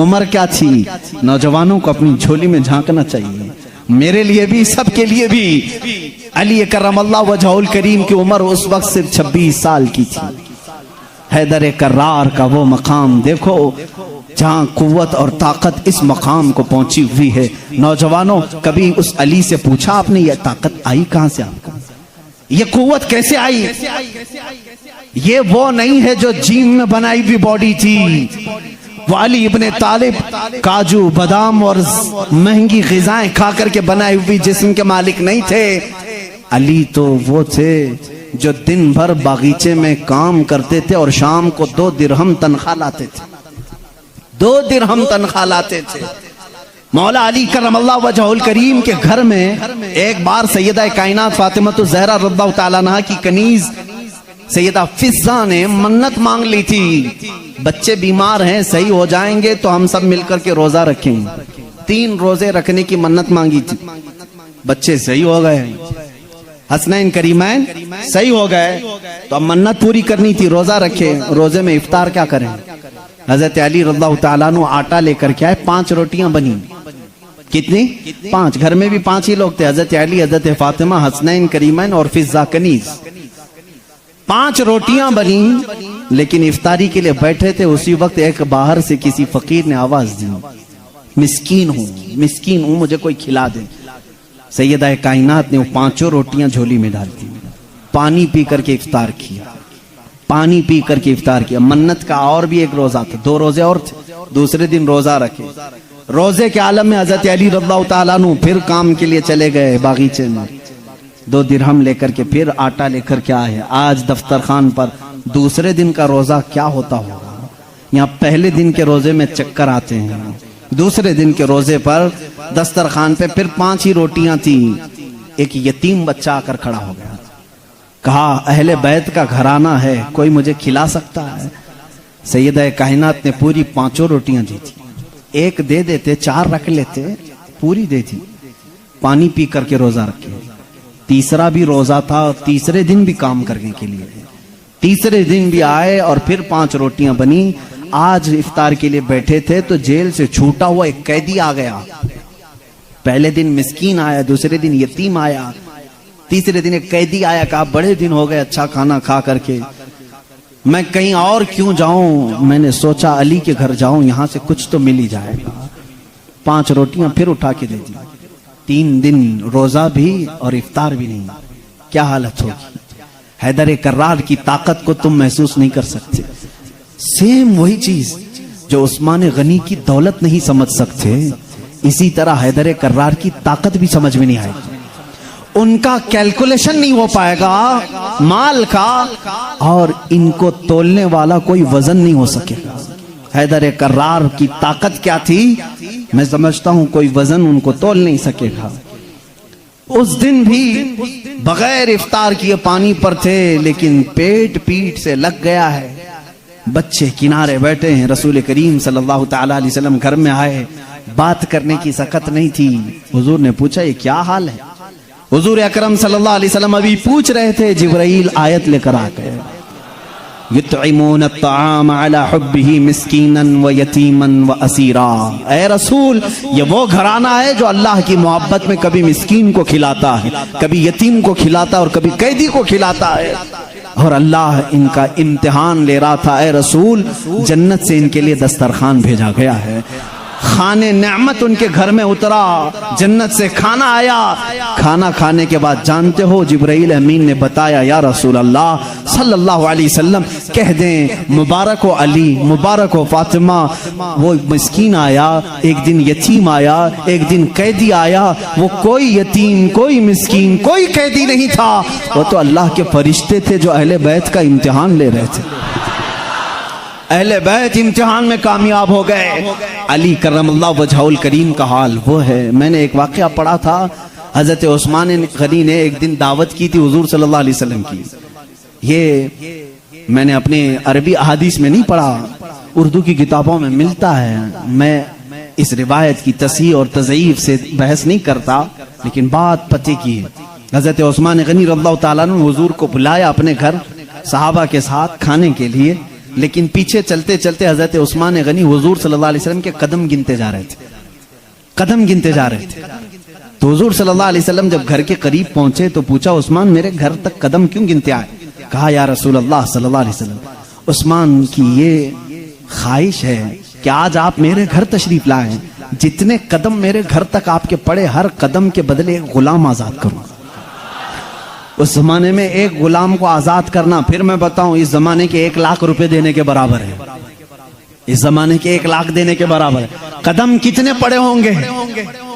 عمر کیا تھی؟ نوجوانوں کو اپنی جھولی میں جھانکنا چاہیے، میرے لیے بھی، سب کے لیے بھی۔ علی کرم اللہ وجہہ الکریم کی عمر اس وقت صرف 26 سال کی تھی۔ حیدر کرار کا وہ مقام دیکھو جہاں قوت اور طاقت اس مقام کو پہنچی ہوئی ہے۔ نوجوانوں، کبھی اس علی سے پوچھا آپ نے یہ طاقت آئی کہاں سے آپ کو؟ یہ قوت کیسے آئی؟ یہ وہ نہیں ہے جو جیم میں بنائی ہوئی باڈی تھی۔ وہ علی ابن طالب کاجو بادام اور مہنگی غذائیں کھا کر کے بنائی ہوئی جسم کے مالک نہیں تھے۔ علی تو وہ تھے جو دن بھر باغیچے میں کام کرتے تھے اور شام کو 2 درہم تنخواہ لاتے تھے، 2 درہم تنخواہ لاتے تھے۔ مولا علی کرم اللہ وجہہ الکریم کے گھر میں ایک بار سیدہ کائنات فاطمہ الزہرا رضی اللہ تعالیٰ عنہا کی کنیز سیدہ فضہ نے منت مانگ لی تھی، بچے بیمار ہیں، صحیح ہو جائیں گے تو ہم سب مل کر کے روزہ رکھیں گے۔ 3 روزے رکھنے کی منت مانگی تھی، بچے صحیح ہو گئے، حسنین کریمین صحیح ہو گئے، تو اب منت پوری کرنی تھی، روزہ رکھے۔ روزے میں افطار کیا کریں؟ حضرت علی رضی اللہ تعالیٰ عنہ آٹا لے کر کے آئے، 5 روٹیاں بنی۔ کتنی؟ 5۔ گھر میں بھی 5 ہی لوگ تھے، حضرت علی، حضرت فاطمہ، حسنین کریمین اور فضہ کنیز۔ 5 روٹیاں بنی، لیکن افطاری کے لیے بیٹھے تھے، اسی وقت ایک باہر سے کسی فقیر نے آواز دی، مسکین ہوں، مجھے کوئی کھلا دے۔ سیدہ کائنات نے وہ 5 روٹیاں جھولی میں ڈال دی، پانی پی کر کے افطار کیا، پانی پی کر کے افطار کیا۔ منت کا اور بھی ایک روزہ تھا، 2 روزے اور تھے، دوسرے دن روزہ رکھے۔ روزے کے عالم میں حضرت علی رضی اللہ تعالیٰ عنہ پھر کام کے لیے چلے گئے باغیچے میں، 2 درہم لے کر کے پھر آٹا لے کر کے آئے۔ آج دفترخان پر دوسرے دن کا روزہ کیا ہوتا ہوگا؟ یہاں پہلے دن کے روزے میں چکر آتے ہیں، دوسرے دن کے روزے پر دسترخوان پہ پھر 5 ہی روٹیاں تھیں۔ ایک یتیم بچہ آ کر کھڑا ہو گیا، کہا اہل بیت کا گھرانہ ہے، کوئی مجھے کھلا سکتا ہے؟ سیدہ کائنات نے پوری 5 روٹیاں دی تھی، ایک دے دیتے، 4 رکھ لیتے، پوری دے دی، پانی پی کر کے روزہ رکھے۔ تیسرا بھی روزہ تھا، تیسرے دن بھی کام کرنے کے لیے، تیسرے دن بھی آئے اور پھر 5 روٹیاں بنی۔ آج افطار کے لیے بیٹھے تھے تو جیل سے چھوٹا ہوا ایک قیدی آ گیا۔ پہلے دن مسکین آیا، دوسرے دن یتیم آیا، تیسرے دن ایک قیدی آیا، کہا بڑے دن ہو گئے اچھا کھانا کھا کر کے، میں کہیں اور کیوں جاؤں، میں نے سوچا علی کے گھر جاؤں، یہاں سے کچھ تو مل ہی جائے گا۔ 5 روٹیاں پھر اٹھا کے دے دی۔ 3 دن روزہ بھی اور افطار بھی نہیں، کیا حالت ہوگی؟ حیدر کرار کی طاقت کو تم محسوس نہیں کر سکتے۔ سیم وہی چیز جو عثمان غنی کی دولت نہیں سمجھ سکتے، اسی طرح حیدر کرار کی طاقت بھی سمجھ میں نہیں آئے گی۔ ان کا کیلکولیشن نہیں ہو پائے گا مال کا، اور ان کو تولنے والا کوئی وزن نہیں ہو سکے گا۔ حیدر کرار کی طاقت کیا تھی؟ میں سمجھتا ہوں کوئی وزن ان کو تول نہیں سکے گا۔ اس دن بھی بغیر افطار کیے پانی پر تھے، لیکن پیٹ سے لگ گیا ہے۔ بچے کنارے بیٹھے ہیں، رسول کریم صلی اللہ تعالی علیہ وسلم گھر میں آئے، بات کرنے کی سخت نہیں تھی۔ حضور نے پوچھا یہ کیا حال ہے؟ حضور اکرم صلی اللہ علیہ وسلم ابھی پوچھ رہے تھے، جبرائیل آیت لے کر آ گئے، یطعمون الطعام علی حبہ مسکینا و یتیما و اسیرا۔ اے رسول، یہ وہ گھرانہ ہے جو اللہ کی محبت میں کبھی مسکین کو کھلاتا ہے، کبھی یتیم کو کھلاتا ہے اور کبھی قیدی کو کھلاتا ہے، اور اللہ ان کا امتحان لے رہا تھا۔ اے رسول، جنت سے ان کے لیے دسترخوان بھیجا گیا ہے، خانے نعمت ان کے گھر میں اترا، جنت سے کھانا آیا۔ کھانا کھانے کے بعد جانتے ہو جبرائیل امین نے بتایا، یا رسول اللہ صلی اللہ علیہ وسلم کہہ دیں مبارک ہو علی، مبارک ہو فاطمہ، وہ مسکین آیا، ایک دن یتیم آیا، ایک دن قیدی آیا، وہ کوئی یتیم، کوئی مسکین، کوئی قیدی نہیں تھا، وہ تو اللہ کے فرشتے تھے جو اہل بیت کا امتحان لے رہے تھے۔ اہل بیت امتحان میں کامیاب ہو گئے۔ علی کرم اللہ وجہہ الکریم کا حال وہ ہے۔ میں نے ایک واقعہ پڑھا تھا، حضرت عثمان غنی نے ایک دن دعوت کی تھی حضور صلی اللہ علیہ وسلم کی۔ یہ میں نے اپنے عربی احادیث میں نہیں پڑھا، اردو کی کتابوں میں ملتا ہے۔ میں اس روایت کی تصحیح اور تضعیف سے بحث نہیں کرتا، لیکن بات پتے کی ہے۔ حضرت عثمان غنی رضی اللہ تعالیٰ نے حضور کو بلایا اپنے گھر صحابہ کے ساتھ کھانے کے لیے۔ لیکن پیچھے چلتے چلتے حضرت عثمان غنی حضور صلی اللہ علیہ وسلم کے قدم گنتے جا رہے تھے، قدم گنتے جا رہے تھے. تو حضور صلی اللہ علیہ وسلم جب گھر کے قریب پہنچے تو پوچھا عثمان میرے گھر تک قدم کیوں گنتے آئے؟ کہا یا رسول اللہ صلی اللہ علیہ وسلم عثمان کی یہ خواہش ہے کہ آج آپ میرے گھر تشریف لائیں، جتنے قدم میرے گھر تک آپ کے پڑے ہر قدم کے بدلے ایک غلام آزاد کروں. اس زمانے میں ایک غلام کو آزاد کرنا، پھر میں بتاؤں، اس زمانے کے 1 لاکھ روپے دینے کے برابر ہے. اس زمانے کے 1 لاکھ دینے کے برابر ہے. قدم کتنے پڑے ہوں گے؟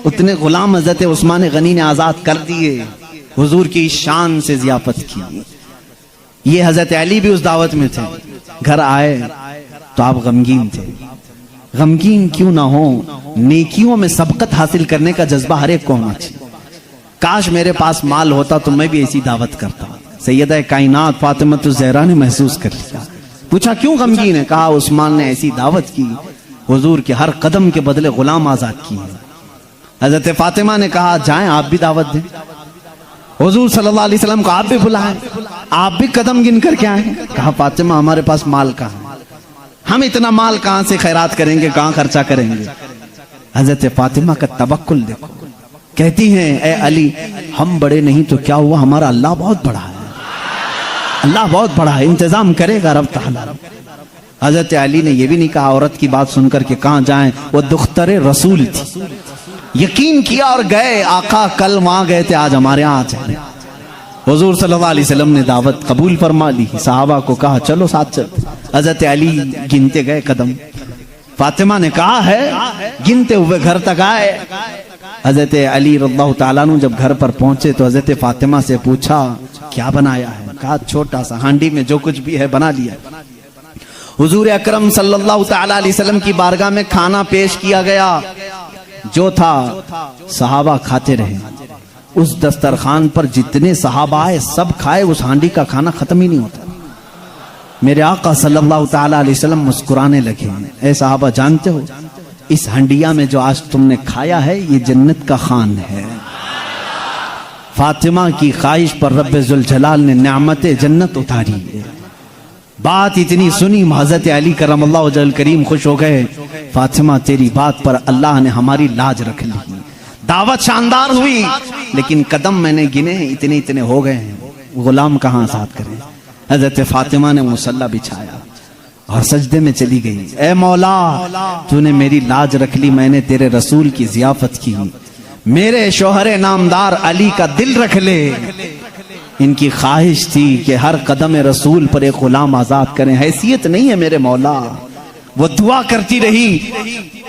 اتنے غلام حضرت عثمان غنی نے آزاد کر دیے. حضور کی شان سے ضیافت کی. یہ حضرت علی بھی اس دعوت میں تھے. گھر آئے تو آپ غمگین تھے. غمگین کیوں نہ ہو، نیکیوں میں سبقت حاصل کرنے کا جذبہ ہر ایک کو ہونا چاہیے. کاش میرے پاس مال ہوتا تو میں بھی ایسی دعوت کرتا. سیدہ کائنات فاطمہ الزہرا نے محسوس کر لیا. پوچھا کیوں غمگین ہے؟ کہا عثمان نے ایسی دعوت کی، حضور کے ہر قدم کے بدلے غلام آزاد کیے. حضرت فاطمہ نے کہا جائیں آپ بھی دعوت دیں. حضور صلی اللہ علیہ وسلم کو آپ بھی بلائیں، آپ بھی قدم گن کر کے آئیں. کہا فاطمہ ہمارے پاس مال کہاں، ہم اتنا مال کہاں سے خیرات کریں گے، کہاں خرچہ کریں گے. حضرت فاطمہ کا توکل دیکھو. کہتی ہیں اے علی ہم بڑے نہیں تو کیا ہوا، ہمارا اللہ بہت بڑا ہے، اللہ بہت بڑا ہے، انتظام کرے گا رب تعالی. حضرت علی نے یہ بھی نہیں کہا عورت کی بات سن کر کہ کہاں جائیں، وہ دختر رسول تھی. یقین کیا اور گئے. آقا کل وہاں گئے تھے، آج ہمارے یہاں آ جائیں. حضور صلی اللہ علیہ وسلم نے دعوت قبول فرما لی. صحابہ کو کہا چلو ساتھ چلتے. حضرت علی گنتے گئے قدم. فاطمہ نے کہا ہے گنتے ہوئے گھر تک آئے. حضرت علی رضی اللہ تعالیٰ عنہ جب گھر پر پہنچے تو حضرت فاطمہ سے پوچھا کیا بنایا ہے؟ کہا چھوٹا سا ہانڈی میں جو کچھ بھی ہے بنا لیا. حضور اکرم صلی اللہ تعالیٰ علیہ وسلم کی بارگاہ میں کھانا پیش کیا گیا. جو تھا صحابہ کھاتے رہے. اس دسترخوان پر جتنے صحابہ آئے سب کھائے، اس ہانڈی کا کھانا ختم ہی نہیں ہوتا. میرے آقا صلی اللہ تعالیٰ علیہ وسلم مسکرانے لگے. اے صحابہ جانتے ہو اس ہنڈیا میں جو آج تم نے کھایا ہے یہ جنت کا خوان ہے. فاطمہ کی خواہش پر رب ذوالجلال نے نعمت جنت اتاری ہے. بات اتنی سنی حضرت علی کرم اللہ وجہ الکریم خوش ہو گئے. فاطمہ تیری بات پر اللہ نے ہماری لاج رکھ لی. دعوت شاندار ہوئی لیکن قدم میں نے گنے اتنے اتنے ہو گئے ہیں، غلام کہاں آزاد کریں. حضرت فاطمہ نے مصلی بچھایا اور سجدے میں چلی گئی. اے مولا تو نے میری لاج رکھ لی، میں نے تیرے رسول کی ضیافت کی. میرے شوہر نامدار علی کا دل رکھ لے. ان کی خواہش تھی کہ ہر قدم رسول پر ایک غلام آزاد کریں. حیثیت نہیں ہے میرے مولا. وہ دعا کرتی رہی.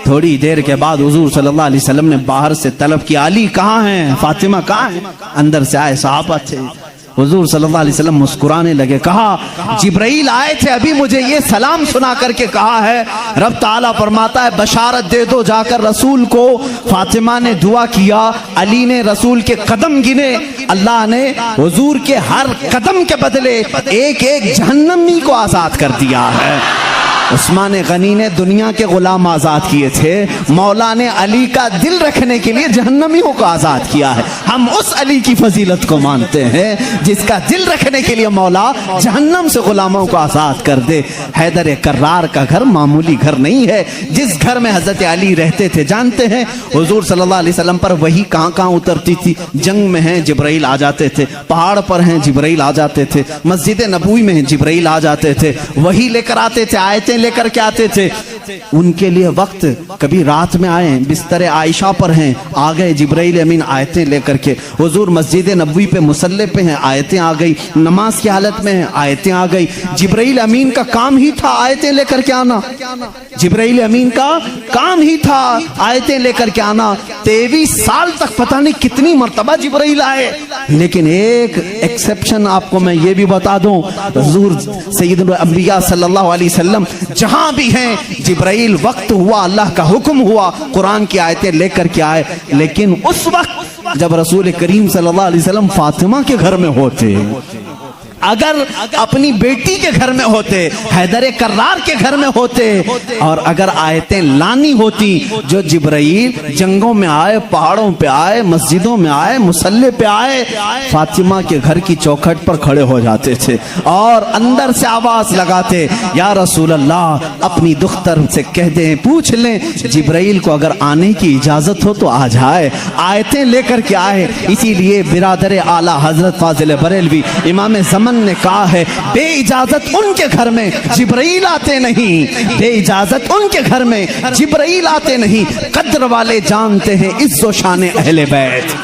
تھوڑی دیر کے بعد حضور صلی اللہ علیہ وسلم نے باہر سے طلب کیا علی کہاں ہیں، فاطمہ کہاں ہیں؟ اندر سے آئے صحابہ تھے. حضور صلی اللہ علیہ وسلم مسکرانے لگے. کہا جبرائیل آئے تھے ابھی مجھے یہ سلام سنا کر کے کہا ہے رب تعالیٰ فرماتا ہے بشارت دے دو جا کر رسول کو. فاطمہ نے دعا کیا، علی نے رسول کے قدم گنے. اللہ نے حضور کے ہر قدم کے بدلے ایک ایک جہنمی کو آزاد کر دیا ہے. عثمان غنی نے دنیا کے غلام آزاد کیے تھے، مولا نے علی کا دل رکھنے کے لیے جہنمیوں کو آزاد کیا ہے. ہم اس علی کی فضیلت کو مانتے ہیں جس کا دل رکھنے کے لیے مولا جہنم سے غلاموں کو آزاد کر دے. حیدر کرار کا گھر معمولی گھر نہیں ہے. جس گھر میں حضرت علی رہتے تھے جانتے ہیں حضور صلی اللہ علیہ وسلم پر وہی کہاں کہاں اترتی تھی. جنگ میں ہیں جبرائیل آ جاتے تھے، پہاڑ پر ہیں جبرائیل آ جاتے تھے، مسجد نبوی میں ہیں جبرائیل آ جاتے تھے، وہی لے کر آتے تھے، آیتیں لے کر کے آتے تھے. ان کے لیے وقت کبھی رات میں آئے بستر عائشہ پر ہیں، آ گئے جبرائیل امین آیتیں لے کر کے. حضور مسجد نبوی پہ مصلی پہ ہیں، آیتیں آ گئی. نماز کی حالت میں ہیں، آیتیں آ گئی. جبرائیل امین کا کام ہی تھا آیتیں لے کر کے آنا. جبرائیل امین کا کام ہی تھا آیتیں لے کر کے آنا. 23 سال تک پتہ نہیں کتنی مرتبہ جبرائیل آئے. لیکن ایک ایکسپشن آپ کو میں یہ بھی بتا دوں، حضور سید الانبیاء صلی اللہ علیہ وسلم جہاں بھی ہیں جبرائیل وقت ہوا اللہ کا حکم ہوا قرآن کی آیتیں لے کر کے آئے. لیکن اس وقت جب رسول کریم صلی اللہ علیہ وسلم فاطمہ کے گھر میں ہوتے، اگر اپنی بیٹی کے گھر میں ہوتے، حیدر کرار کے گھر میں ہوتے، اور اگر آیتیں لانی ہوتی جو جبرائیل جنگوں میں آئے، پہاڑوں پہ آئے، مسجدوں میں آئے، مسلح پہ آئے، فاطمہ کے گھر کی چوکھٹ پر کھڑے ہو جاتے تھے اور اندر سے آواز لگاتے، یا رسول اللہ اپنی دختر سے کہہ دیں، پوچھ لیں جبرائیل کو اگر آنے کی اجازت ہو تو آ جائے، آیتیں لے کر کے آئے۔ اسی لیے برادر اعلیٰ حضرت فاضل بریلوی امام زمن نے کہا ہے، بے اجازت ان کے گھر میں جبرائیل آتے نہیں، بے اجازت ان کے گھر میں جبرائیل آتے نہیں۔ قدر والے جانتے ہیں عز و شان اہل بیت۔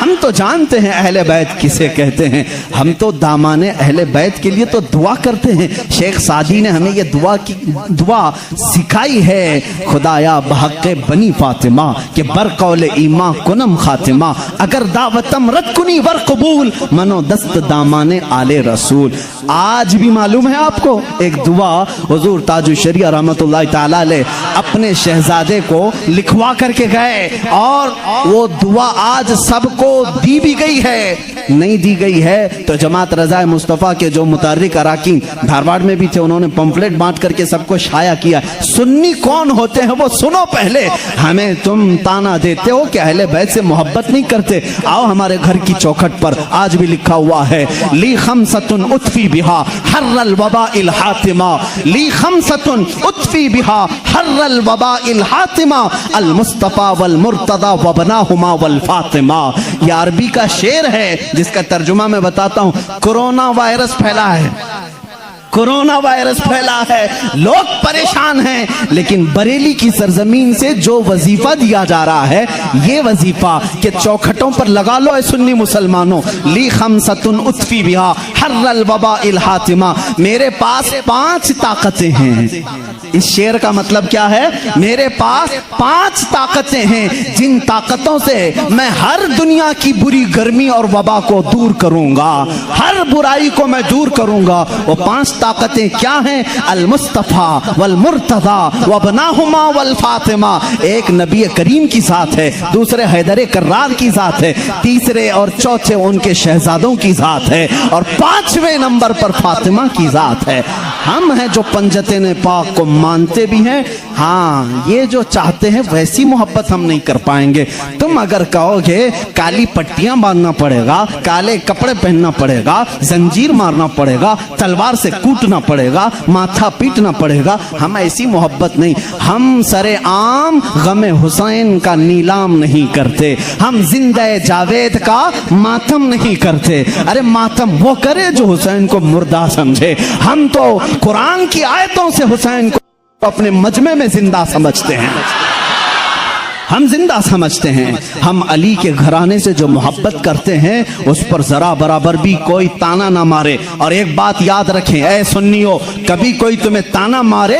ہم تو جانتے ہیں اہل بیت کسے کہتے ہیں، ہم تو دامان اہل بیت کے لیے تو دعا کرتے ہیں۔ شیخ سعدی نے ہمیں یہ دعا سکھائی ہے، خدایا بحق بنی فاطمہ کہ برقول ایمان کنم خاتمہ، اگر دعوتم رد کنی ور قبول، منو دست دامان آل رسول۔ آج بھی معلوم ہے آپ کو ایک دعا حضور تاج الشریعہ رحمت اللہ تعالی علیہ اپنے شہزادے کو لکھوا کر کے گئے، اور وہ دعا آج سب کو دی بھی گئی ہے، نہیں دی گئی ہے تو جماعت رضا مصطفیٰ کے جو متحرک اراکین دھارواڑ میں بھی تھے، انہوں نے پمفلٹ بانٹ کر کے سب کو شائع کیا۔ سنی کون ہوتے ہیں وہ سنو پہلے، ہمیں تم تانا دیتے ہو کہ اہل بیت سے محبت نہیں کرتے، آؤ ہمارے گھر کی چوکھٹ پر آج بھی لکھا ہوا ہے، لی خمسۃ اطفی بہا حر الوباء الحاتمہ، لی خمسۃ اطفی بہا حر الوباء الحاتمہ، المصطفیٰ والمرتضی وابناہما والفاطمہ۔ یہ عربی کا شعر ہے جس کا ترجمہ میں بتاتا ہوں۔ کرونا وائرس پھیلا ہے، کرونا وائرس پھیلا ہے، لوگ پریشان ہیں، لیکن بریلی کی سرزمین سے جو وظیفہ دیا جا رہا ہے، یہ وظیفہ کہ چوکھٹوں پر لگا لو اے سنی مسلمانوں، لی خمسۃ اطفی بہا حر الوباء الحاتمہ، میرے پاس 5 طاقتیں ہیں۔ اس شعر کا مطلب کیا ہے؟ میرے پاس 5 طاقتیں ہیں جن طاقتوں سے میں ہر دنیا کی بری گرمی اور وبا کو دور کروں گا، ہر برائی کو میں دور کروں گا۔ وہ 5 طاقتیں کیا ہیں؟ المصطفیٰ والمرتضی وابناہما والفاطمہ، ایک نبی کریم کی ذات ہے، دوسرے حیدر کرار کی ذات ہے، تیسرے اور چوتھے ان کے شہزادوں کی ذات ہے، اور 5ویں نمبر پر فاطمہ کی ذات ہے۔ ہم ہیں جو پنجتین پاک کو مانتے بھی ہیں، ہاں یہ جو چاہتے ہیں ویسی محبت ہم نہیں کر پائیں گے۔ تم اگر کہو گے کالی پٹیاں باندھنا پڑے گا، کالے کپڑے پہننا پڑے گا، زنجیر مارنا پڑے گا، تلوار سے کوٹنا پڑے گا، ماتھا پیٹنا پڑے گا، ہم ایسی محبت نہیں۔ ہم سر عام غم حسین کا نیلام نہیں کرتے، ہم زندہ جاوید کا ماتم نہیں کرتے۔ ارے ماتم وہ کرے جو حسین کو مردہ سمجھے، ہم تو قرآن کی آیتوں سے حسین کو اپنے مجمع میں زندہ سمجھتے ہیں، ہم زندہ سمجھتے ہیں۔ ہم علی کے گھرانے سے جو محبت کرتے ہیں اس پر ذرا برابر بھی کوئی تانا نہ مارے۔ اور ایک بات یاد رکھیں اے سنیو، کبھی کوئی تمہیں تانا مارے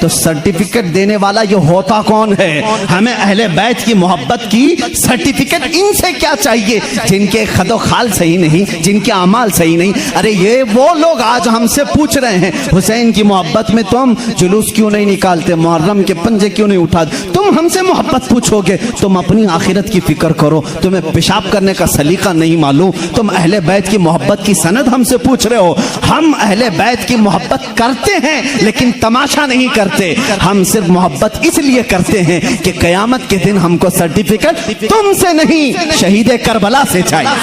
تو سرٹیفکیٹ دینے والا یہ ہوتا کون ہے؟ ہمیں اہل بیت کی محبت کی سرٹیفکیٹ ان سے کیا چاہیے جن کے خد و خال صحیح نہیں، جن کے اعمال صحیح نہیں۔ ارے یہ وہ لوگ آج ہم سے پوچھ رہے ہیں حسین کی محبت میں تم جلوس کیوں نہیں نکالتے، محرم کے پنجے کیوں نہیں اٹھاتے؟ تم ہم سے محبت پوچھو گے، تم اپنی آخرت کی فکر کرو، تمہیں پیشاب کرنے کا سلیقہ نہیں معلوم، تم اہل بیت کی محبت کی سند ہم سے پوچھ رہے ہو۔ ہم اہل بیت کی محبت کرتے ہیں لیکن تماشا نہیں کرتے، ہم صرف محبت اس لیے کرتے ہیں کہ قیامت کے دن ہم کو سرٹیفکیٹ تم سے نہیں شہید کربلا سے چاہیے،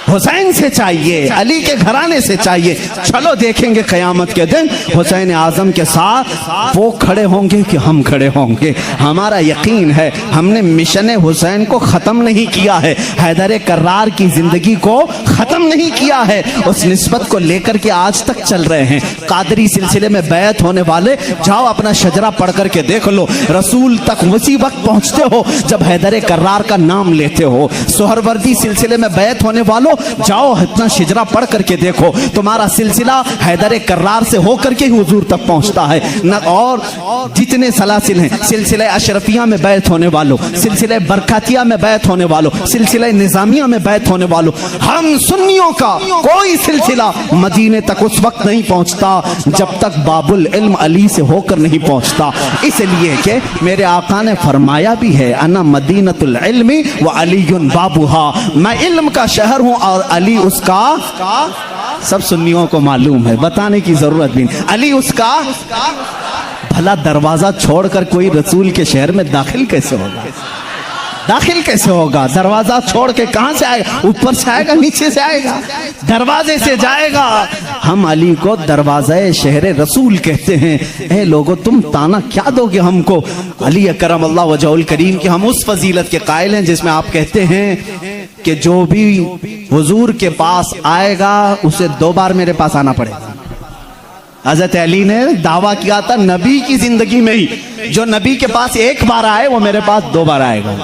حسین سے چاہیے، علی کے گھرانے سے چاہیے۔ چلو دیکھیں گے قیامت کے دن حسین اعظم کے ساتھ وہ کھڑے ہوں گے کہ ہم کھڑے ہوں گے۔ ہمارا یقین ہے ہم نے مشن حسین کو ختم نہیں کیا ہے، حیدر کرار کی زندگی کو ختم نہیں کیا ہے، اس نسبت کو لے کر کے آج تک چل رہے ہیں۔ قادری سلسلے میں بیعت ہونے والے جاؤ اپنا شجرہ پڑھ کر کے دیکھ لو، رسول تک اسی وقت پہنچتے ہو جب حیدر کرار کا نام لیتے ہو۔ سہروردی سلسلے میں بیعت ہونے والوں جاؤ اتنا شجرہ پڑھ کر کے دیکھو، تمہارا سلسلہ حیدر کرار سے ہو کر کے ہی حضور تک پہنچتا ہے۔ اور جتنے سلاسل ہیں، سلسلہ اشرفیہ میں بیعت ہونے والوں، سلسلہ برکاتیہ میں بیعت ہونے والوں، سلسلہ نظامیہ میں بیعت ہونے والوں، ہم سنیوں کا کوئی سلسلہ مدینے تک اس وقت نہیں پہنچتا جب تک باب العلم علی سے ہو کر نہیں پہنچتا۔ اس لیے کہ میرے آقا نے فرمایا بھی ہے انا مدینۃ العلم وعلی بابھا، میں علم کا شہر ہوں اور علی اس کا، سب سنیوں کو معلوم ہے، بتانے کی ضرورت بھی نہیں، علی اس کا، بھلا دروازہ چھوڑ کر کوئی رسول کے شہر میں داخل کیسے ہوگا؟ داخل کیسے ہوگا؟ دروازہ چھوڑ کے کہاں سے آئے گا؟ اوپر سے آئے گا، نیچے سے آئے گا، دروازے سے جائے گا۔ ہم علی کو دروازہ شہر رسول کہتے ہیں۔ اے لوگو تم تانا کیا دو گے ہم کو؟ علی کرم اللہ وجہ الکریم کی ہم اس فضیلت کے قائل ہیں جس میں آپ کہتے ہیں کہ جو بھی حضور کے پاس آئے گا اسے 2 بار میرے پاس آنا پڑے گا۔ حضرت علی نے دعویٰ کیا تھا نبی کی زندگی میں ہی، جو نبی کے پاس 1 بار آئے وہ میرے پاس 2 بار آئے گا۔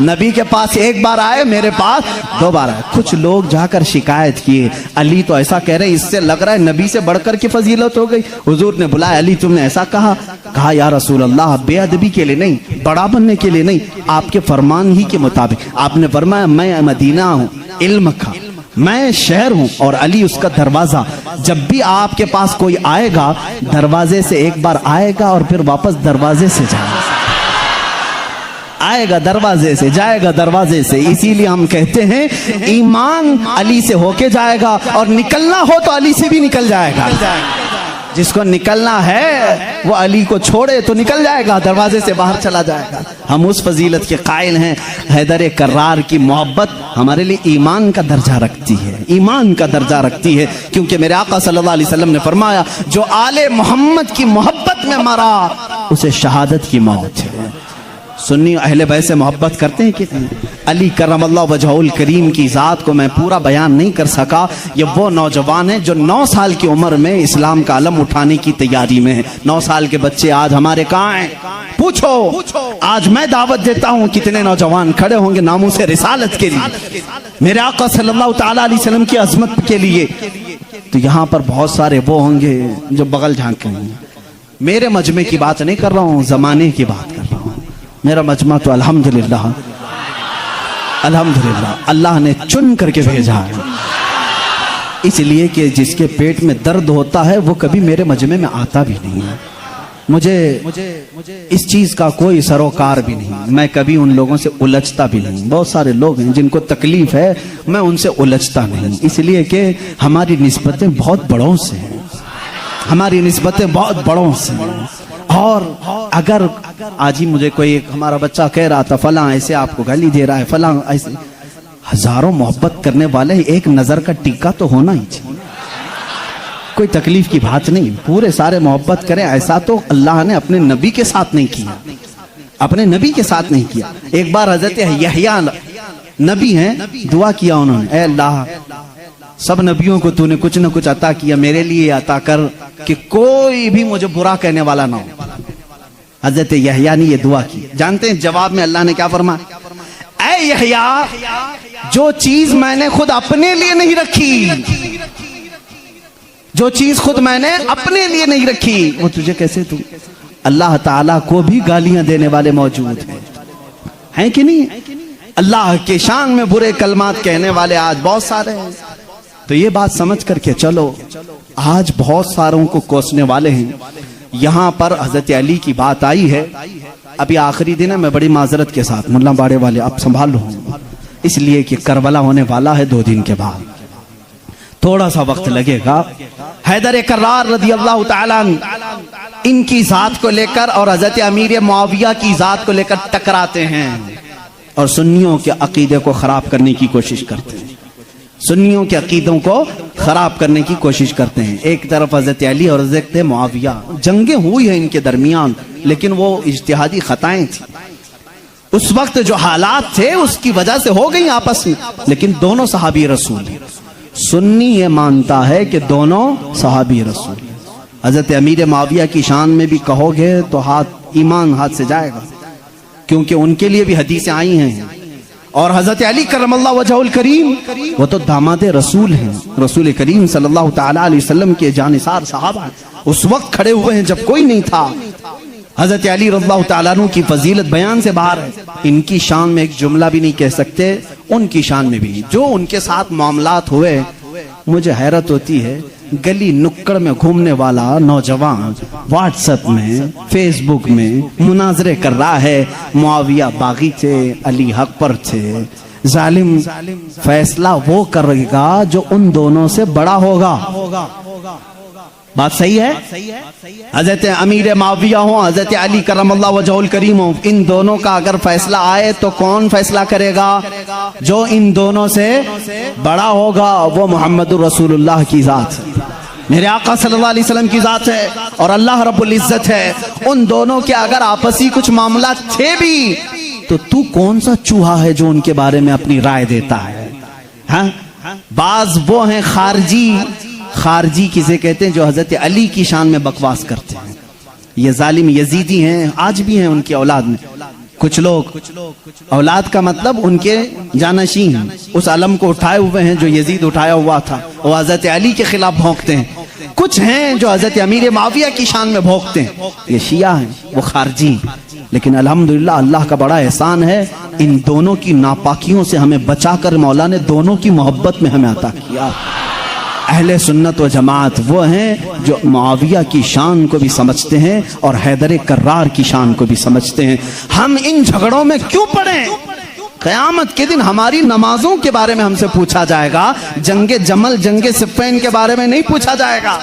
نبی کے پاس 1 بار آئے، میرے پاس 2 بار آئے۔ کچھ لوگ جا کر شکایت کیے، علی تو ایسا کہہ رہے، اس سے لگ رہا ہے نبی سے بڑھ کر کی فضیلت ہو گئی۔ حضور نے بلایا، علی تم نے ایسا کہا؟ کہا یا رسول اللہ بے ادبی کے لیے نہیں، بڑا بننے کے لیے نہیں، آپ کے فرمان ہی کے مطابق۔ آپ نے فرمایا میں مدینہ ہوں، علم کا، میں شہر ہوں اور علی اس کا دروازہ۔ جب بھی آپ کے پاس کوئی آئے گا دروازے سے 1 بار آئے گا اور پھر واپس دروازے سے جائے گا، آئے گا دروازے سے، جائے گا دروازے سے۔ اسی لیے ہم کہتے ہیں ایمان علی سے ہو کے جائے گا، اور نکلنا ہو تو علی سے بھی نکل جائے گا۔ جس کو نکلنا ہے وہ علی کو چھوڑے تو نکل جائے گا، دروازے سے باہر چلا جائے گا۔ ہم اس فضیلت کے قائل ہیں۔ حیدر کرار کی محبت ہمارے لیے ایمان کا درجہ رکھتی ہے، ایمان کا درجہ رکھتی ہے، کیونکہ میرے آقا صلی اللہ علیہ وسلم نے فرمایا جو آل محمد کی محبت میں مرا اسے شہادت کی موت ہے۔ سنی اہل بیت سے محبت کرتے ہیں کتنے؟ علی کرم اللہ وجہ الکریم کی ذات کو میں پورا بیان نہیں کر سکا۔ یہ وہ نوجوان ہیں جو 9 سال کی عمر میں اسلام کا علم اٹھانے کی تیاری میں ہیں۔ 9 سال کے بچے آج ہمارے کہاں ہیں؟ پوچھو، آج میں دعوت دیتا ہوں، کتنے نوجوان کھڑے ہوں گے ناموس رسالت کے لیے، میرے آقا صلی اللہ تعالیٰ علیہ وسلم کی عظمت کے لیے۔ تو یہاں پر بہت سارے وہ ہوں گے جو بغل جھانک رہے ہیں۔ میرے مجمع کی بات نہیں کر رہا ہوں، زمانے کی بات کر رہا ہوں۔ میرا مجمع تو الحمدللہ الحمدللہ اللہ نے چن کر کے بھیجا ہے، اس لیے کہ جس کے پیٹ میں درد ہوتا ہے وہ کبھی میرے مجمع میں آتا بھی نہیں ہے۔ مجھے اس چیز کا کوئی سروکار بھی نہیں، میں کبھی ان لوگوں سے الجھتا بھی نہیں۔ بہت سارے لوگ ہیں جن کو تکلیف ہے، میں ان سے الجھتا نہیں، اس لیے کہ ہماری نسبتیں بہت بڑوں سے ہیں، ہماری نسبتیں بہت بڑوں سے ہیں۔ اور اگر آج ہی مجھے کوئی ہمارا بچہ کہہ رہا تھا فلاں ایسے آپ کو گالی دے رہا ہے، فلاں ایسے، ہزاروں محبت کرنے والے ایک نظر کا ٹیکا تو ہونا ہی چاہیے، کوئی تکلیف کی بات نہیں، پورے سارے محبت کریں۔ ایسا تو اللہ نے اپنے نبی کے ساتھ نہیں کیا، اپنے نبی کے ساتھ نہیں کیا۔ ایک بار حضرت یحییٰ نبی ہیں، دعا کیا انہوں نے، اے اللہ سب نبیوں کو تو نے کچھ نہ کچھ عطا کیا، میرے لیے عطا کر کہ کوئی بھی مجھے برا کہنے والا نہ ہو۔ حضرت یحییٰ نے یہ دعا کی، جانتے ہیں جواب میں اللہ نے کیا فرمایا؟ اے یحییٰ جو چیز میں نے خود اپنے لیے نہیں رکھی، جو چیز خود میں نے اپنے لیے نہیں رکھی وہ تجھے کیسے دوں؟ اللہ تعالیٰ کو بھی گالیاں دینے والے موجود ہیں کہ نہیں؟ اللہ کے شان میں برے کلمات کہنے والے آج بہت سارے ہیں۔ تو یہ بات سمجھ کر کے چلو، آج بہت ساروں کو کوسنے والے ہیں۔ یہاں پر حضرت علی کی بات آئی ہے، ابھی آخری دن ہے، میں بڑی معذرت کے ساتھ ملا باڑے والے آپ سنبھال لو، اس لیے کہ کربلا ہونے والا ہے 2 دن کے بعد، تھوڑا سا وقت لگے گا۔ حیدر کرار رضی اللہ تعالیٰ ان کی ذات کو لے کر اور حضرت امیر معاویہ کی ذات کو لے کر ٹکراتے ہیں اور سنیوں کے عقیدے کو خراب کرنے کی کوشش کرتے ہیں، سنیوں کے عقیدوں کو خراب کرنے کی کوشش کرتے ہیں۔ ایک طرف حضرت علی اور حضرت معاویہ، جنگیں ہوئی ہیں ان کے درمیان، لیکن وہ اجتہادی خطائیں تھیں، اس وقت جو حالات تھے اس کی وجہ سے ہو گئی آپس میں، لیکن دونوں صحابی رسول ہیں۔ سنی یہ مانتا ہے کہ دونوں صحابی رسول ہیں۔ حضرت امیر معاویہ کی شان میں بھی کہو گے تو ایمان ہاتھ سے جائے گا، کیونکہ ان کے لیے بھی حدیثیں آئی ہیں۔ اور حضرت علی کرم اللہ وجہ الکریم وہ تو داماد رسول ہیں، رسول کریم صلی اللہ تعالیٰ علیہ وسلم کے جانثار صحابہ اس وقت کھڑے ہوئے ہیں جب کوئی نہیں تھا۔ حضرت علی رضی اللہ تعالیٰ عنہ کی فضیلت بیان سے باہر ہے، ان کی شان میں ایک جملہ بھی نہیں کہہ سکتے، ان کی شان میں بھی نہیں۔ جو ان کے ساتھ معاملات ہوئے مجھے حیرت ہوتی ہے، گلی نکڑ میں گھومنے والا نوجوان واٹس ایپ میں فیس بک میں مناظرے کر رہا ہے، معاویہ باغی تھے، علی حق پر تھے، ظالم فیصلہ وہ کرے گا جو ان دونوں سے بڑا ہوگا. بات صحیح ہے؟ حضرت امیر معاویہ ہوں، حضرت علی کرم اللہ وجہہ الکریم ہوں، ان دونوں کا اگر فیصلہ آئے تو کون فیصلہ کرے گا؟ جو ان دونوں سے بڑا ہوگا، وہ محمد رسول اللہ کی ذات ہے، میرے آقا صلی اللہ علیہ وسلم کی ذات ہے اور اللہ رب العزت ہے. ان دونوں کے اگر آپسی کچھ معاملات تھے بھی تو کون سا چوہا ہے جو ان کے بارے میں اپنی رائے دیتا ہے؟ ہاں، بعض وہ ہیں خارجی کسے کہتے ہیں جو حضرت علی کی شان میں بکواس کرتے ہیں. یہ ظالم یزیدی ہیں، آج بھی ہیں ان کی اولاد میں کچھ لوگ. اولاد کا مطلب ان کے جانشین اس علم کو اٹھائے ہوئے ہیں جو یزید اٹھایا ہوا تھا، وہ حضرت علی کے خلاف بھونکتے ہیں. کچھ ہیں جو حضرت امیر معاویہ کی شان میں بھونکتے ہیں، یہ شیعہ ہیں، وہ خارجی. لیکن الحمدللہ اللہ کا بڑا احسان ہے، ان دونوں کی ناپاکیوں سے ہمیں بچا کر مولا نے دونوں کی محبت میں ہمیں عطا کیا. اہل سنت و جماعت وہ ہیں جو معاویہ کی شان کو بھی سمجھتے ہیں اور حیدر کرار کی شان کو بھی سمجھتے ہیں. ہم ان جھگڑوں میں کیوں پڑیں؟ قیامت کے دن ہماری نمازوں کے بارے میں ہم سے پوچھا جائے گا، جنگ جمل جنگ صفین کے بارے میں نہیں پوچھا جائے گا.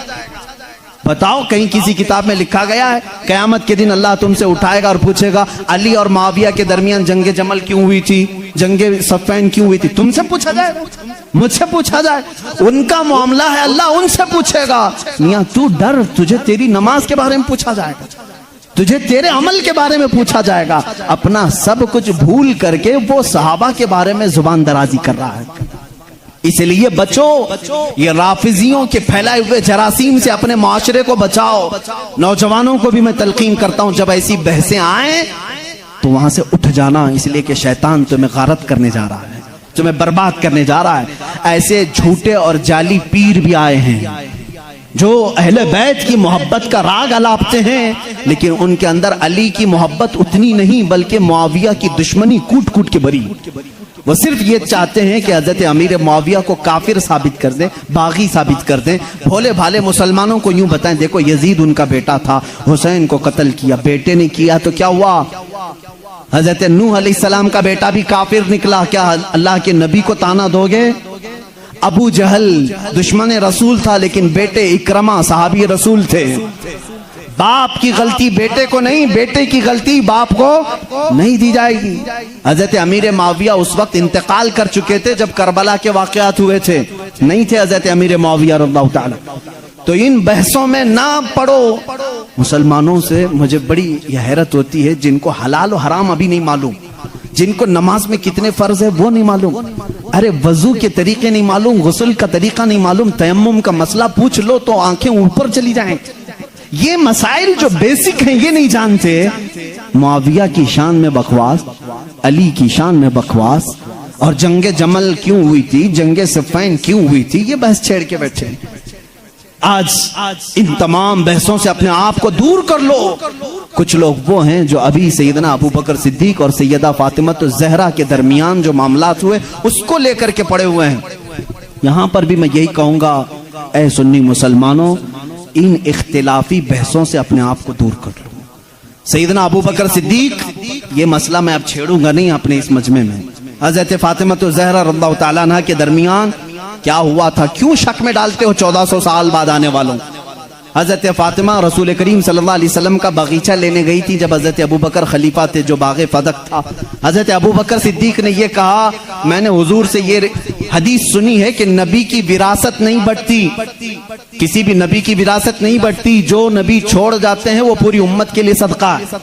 بتاؤ کہیں کسی کتاب میں لکھا گیا ہے قیامت کے دن اللہ تم سے اٹھائے گا اور پوچھے گا علی اور معاویہ کے درمیان جنگ جمل کیوں ہوئی تھی، جنگ صفین کیوں ہوئی تھی؟ تم سے پوچھا جائے، مجھ سے پوچھا جائے؟ ان کا معاملہ ہے، اللہ ان سے پوچھے گا. میاں تو ڈر، تجھے تیری نماز کے بارے میں پوچھا جائے گا، تجھے تیرے عمل کے بارے میں پوچھا جائے گا. اپنا سب کچھ بھول کر کے وہ صحابہ کے بارے میں زبان درازی کر رہا ہے. اس لیے بچو، یہ رافضیوں کے پھیلائے ہوئے جراثیم سے اپنے معاشرے کو بچاؤ. نوجوانوں کو بھی میں تلقین کرتا ہوں، جب ایسی بحثیں آئیں تو وہاں سے اٹھ جانا، اس لیے کہ شیطان تمہیں غارت کرنے جا رہا ہے، تمہیں برباد کرنے جا رہا ہے. ایسے جھوٹے اور جعلی پیر بھی آئے ہیں جو اہل بیت کی محبت کا راگ الاپتے ہیں، لیکن ان کے اندر علی کی محبت اتنی نہیں بلکہ معاویہ کی دشمنی کوٹ کوٹ کے بری. وہ صرف یہ چاہتے ہیں کہ حضرت امیر معاویہ کو کافر ثابت کر دیں، باغی ثابت کر دیں. بھولے بھالے مسلمانوں کو یوں بتائیں دیکھو یزید ان کا بیٹا تھا، حسین کو قتل کیا، بیٹے نے کیا تو کیا ہوا؟ حضرت نوح علیہ السلام کا بیٹا بھی کافر نکلا، کیا اللہ کے نبی کو تانا دو گے؟ ابو جہل دشمن رسول تھا لیکن بیٹے اکرمہ صحابی رسول تھے. باپ کی غلطی بیٹے کو نہیں، بیٹے کی غلطی باپ کو نہیں دی جائے گی. حضرت امیر معاویہ اس وقت انتقال کر چکے تھے جب کربلا کے واقعات ہوئے تھے، نہیں تھے حضرت امیر معاویہ رضی اللہ تعالی. تو ان بحثوں میں نہ پڑو. مسلمانوں سے مجھے بڑی یہ حیرت ہوتی ہے جن کو حلال و حرام ابھی نہیں معلوم، جن کو نماز میں کتنے فرض ہے وہ نہیں معلوم، ارے وضو کے طریقے نہیں معلوم، غسل کا طریقہ نہیں معلوم، تیمم کا مسئلہ پوچھ لو تو آنکھیں اوپر چلی جائیں. یہ مسائل جو بیسک ہیں یہ نہیں جانتے. معاویہ کی شان میں بکواس، علی کی شان میں بکواس، اور جنگ جمل کیوں ہوئی تھی، جنگ صفین کیوں ہوئی تھی، یہ بحث چھیڑ کے بیٹھے. آج ان تمام بحثوں سے اپنے آپ کو دور کر لو. کچھ لوگ وہ ہیں جو ابھی سیدنا ابو بکر صدیق اور سیدہ فاطمہ الزہرا کے درمیان جو معاملات ہوئے اس کو لے کر کے پڑے ہوئے ہیں. یہاں پر بھی میں یہی کہوں گا، اے سنی مسلمانوں، ان اختلافی بحثوں سے اپنے آپ کو دور کر لو. سیدنا ابو بکر صدیق، یہ مسئلہ میں اب چھیڑوں گا نہیں اپنے اس مجمع میں. حضرت فاطمہ الزہرا رضی اللہ تعالیٰ عنہ کے درمیان کیا ہوا تھا، کیوں شک میں ڈالتے ہو 1400 سال بعد آنے والوں؟ حضرت فاطمہ رسول کریم صلی اللہ علیہ وسلم کا باغیچہ لینے گئی تھی جب حضرت ابو بکر خلیفہ تھے، جو باغ فدق تھا. حضرت ابو بکر صدیق نے یہ کہا، میں نے حضور سے یہ حدیث سنی ہے کہ نبی کی وراثت نہیں بٹتی، کسی بھی نبی کی وراثت نہیں بٹتی، جو نبی چھوڑ جاتے ہیں وہ پوری امت کے لیے صدقہ ہے.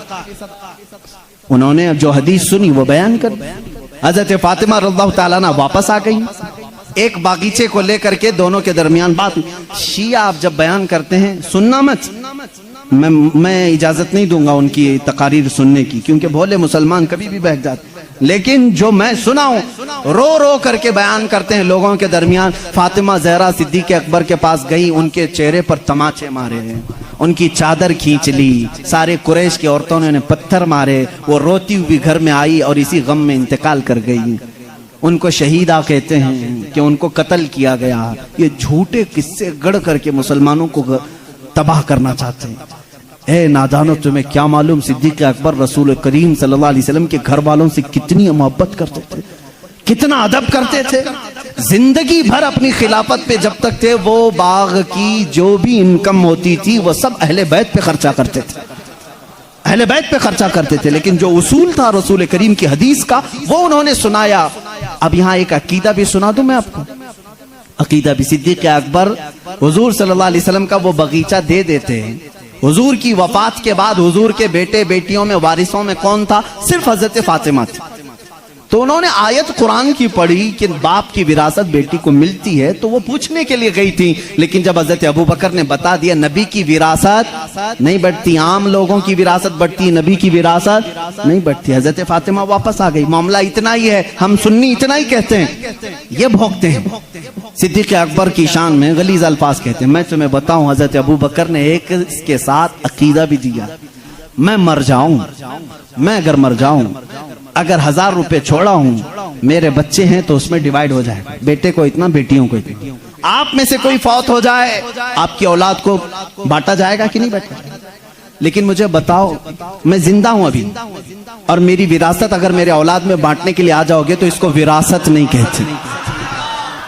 انہوں نے جو حدیث سنی وہ بیان کر. حضرت فاطمہ رضی اللہ تعالیٰ عنہ واپس آ گئی، ایک باغیچے کو لے کر کے دونوں کے درمیان بات. شیعہ آپ جب بیان کرتے ہیں سننا مت، میں اجازت نہیں دوں گا ان کی تقاریر سننے کی، کیونکہ بھولے مسلمان کبھی بھی بہک جاتے. لیکن جو میں سنا ہوں رو رو کر کے بیان کرتے ہیں لوگوں کے درمیان. فاطمہ زہرا صدیق اکبر کے پاس گئی، ان کے چہرے پر تماچے مارے، ان کی چادر کھینچ لی، سارے قریش کی عورتوں نے انہیں پتھر مارے. وہ روتی ہوئی گھر میں آئی اور اسی غم میں انتقال کر گئی. ان کو شہیدہ کہتے ہیں کہ ان کو قتل کیا گیا. یہ جھوٹے قصے گڑھ کر کے مسلمانوں کو تباہ کرنا چاہتے ہیں. اے نادانو، تمہیں کیا معلوم صدیق اکبر رسول کریم صلی اللہ علیہ وسلم کے گھر والوں سے کتنی محبت کرتے تھے، کتنا ادب کرتے تھے. زندگی بھر اپنی خلافت پہ جب تک تھے وہ باغ کی جو بھی انکم ہوتی تھی وہ سب اہل بیت پہ خرچہ کرتے تھے, اہل بیت پہ خرچہ کرتے تھے. لیکن جو اصول تھا رسول کریم کی حدیث کا وہ انہوں نے سنایا. اب یہاں ایک عقیدہ بھی سنا دوں میں آپ کو. عقیدہ بھی صدیق اکبر حضور صلی اللہ علیہ وسلم کا وہ باغیچہ دے دیتے ہیں. حضور کی وفات کے بعد حضور کے بیٹے بیٹیوں میں وارثوں میں کون تھا؟ صرف حضرت فاطمہ تھی. تو انہوں نے آیت قرآن کی پڑھی کہ باپ کی وراثت بیٹی کو ملتی ہے, تو وہ پوچھنے کے لیے گئی تھی. لیکن جب حضرت ابوبکر نے بتا دیا نبی کی وراثت نہیں بڑھتی, عام لوگوں کی وراثت بڑھتی, نبی کی وراثت نہیں بڑھتی, حضرت فاطمہ واپس آ گئی. معاملہ اتنا ہی ہے, ہم سنی اتنا ہی کہتے ہیں, یہ بھوکتے ہیں. صدیق اکبر کی شان میں غلیظ الفاظ کہتے ہیں. میں تمہیں بتاؤں حضرت ابوبکر نے ایک اس کے ساتھ عقیدہ بھی دیا, میں مر جاؤں, میں اگر مر جاؤں, اگر 1000 روپے چھوڑا ہوں, میرے بچے ہیں تو اس میں ڈیوائیڈ ہو جائے, بیٹے کو اتنا بیٹیوں کو اتنا. آپ میں سے کوئی فوت ہو جائے آپ کی اولاد کو بانٹا جائے گا کہ نہیں بانٹا؟ لیکن مجھے بتاؤ, میں زندہ ہوں ابھی اور میری وراثت اگر میرے اولاد میں بانٹنے کے لیے آ جاؤ گے تو اس کو وراثت نہیں کہتے,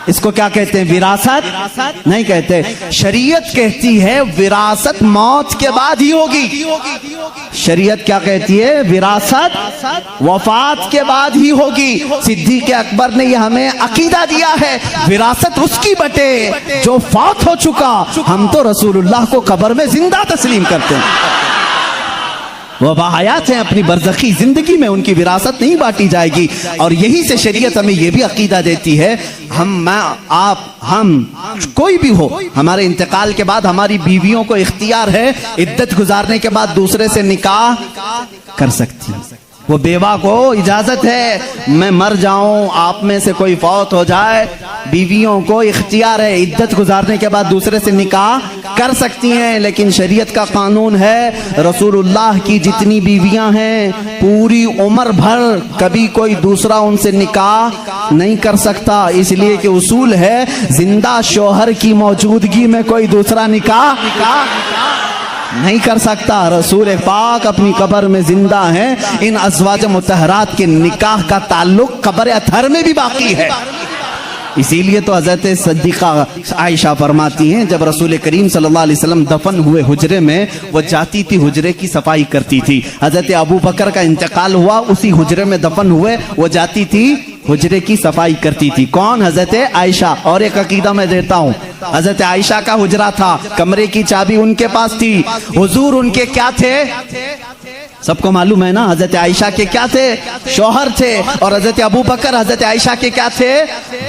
اس کو کیا کہتے ہیں؟ وراثت نہیں کہتے. شریعت کہتی ہے وراثت موت کے بعد ہی ہوگی. شریعت کیا کہتی ہے؟ وراثت وفات کے بعد ہی ہوگی. صدیق اکبر نے یہ ہمیں عقیدہ دیا ہے, وراثت اس کی بٹے جو فوت ہو چکا. ہم تو رسول اللہ کو قبر میں زندہ تسلیم کرتے ہیں, وہ باحیات ہیں, اپنی برزخی زندگی میں ان کی وراثت نہیں بانٹی جائے گی. اور یہی سے شریعت ہمیں یہ بھی عقیدہ دیتی ہے, ہم کوئی بھی ہو, ہمارے انتقال کے بعد ہماری بیویوں کو اختیار ہے عدت گزارنے کے بعد دوسرے سے نکاح کر سکتی ہیں. وہ بیوہ کو اجازت ہے, میں مر جاؤں, آپ میں سے کوئی فوت ہو جائے, بیویوں کو اختیار ہے عدت گزارنے کے بعد دوسرے سے نکاح کر سکتی ہیں. لیکن شریعت کا قانون ہے رسول اللہ کی جتنی بیویاں ہیں پوری عمر بھر کبھی کوئی دوسرا ان سے نکاح نہیں کر سکتا, اس لیے کہ اصول ہے زندہ شوہر کی موجودگی میں کوئی دوسرا نکاح نہیں کر سکتا. رسول پاک اپنی قبر میں زندہ ہیں. ان ازواج مطہرات کے نکاح کا تعلق قبر اطہر میں بھی باقی ہے. اسی لیے تو حضرت صدیقہ عائشہ فرماتی ہیں جب رسول کریم صلی اللہ علیہ وسلم دفن ہوئے حجرے میں, وہ جاتی تھی حجرے کی صفائی کرتی تھی. حضرت ابوبکر کا انتقال ہوا, اسی حجرے میں دفن ہوئے, وہ جاتی تھی حجرے کی صفائی کرتی تھی. کون؟ حضرت عائشہ. اور ایک عقیدہ میں دیتا ہوں, حضرت عائشہ کا حجرہ تھا, کمرے کی چابی ان کے پاس تھی. حضور ان کے کیا تھے؟ سب کو معلوم ہے نا, حضرت عائشہ کے کیا تھے؟ شوہر تھے. اور حضرت ابوبکر حضرت عائشہ کے کیا تھے؟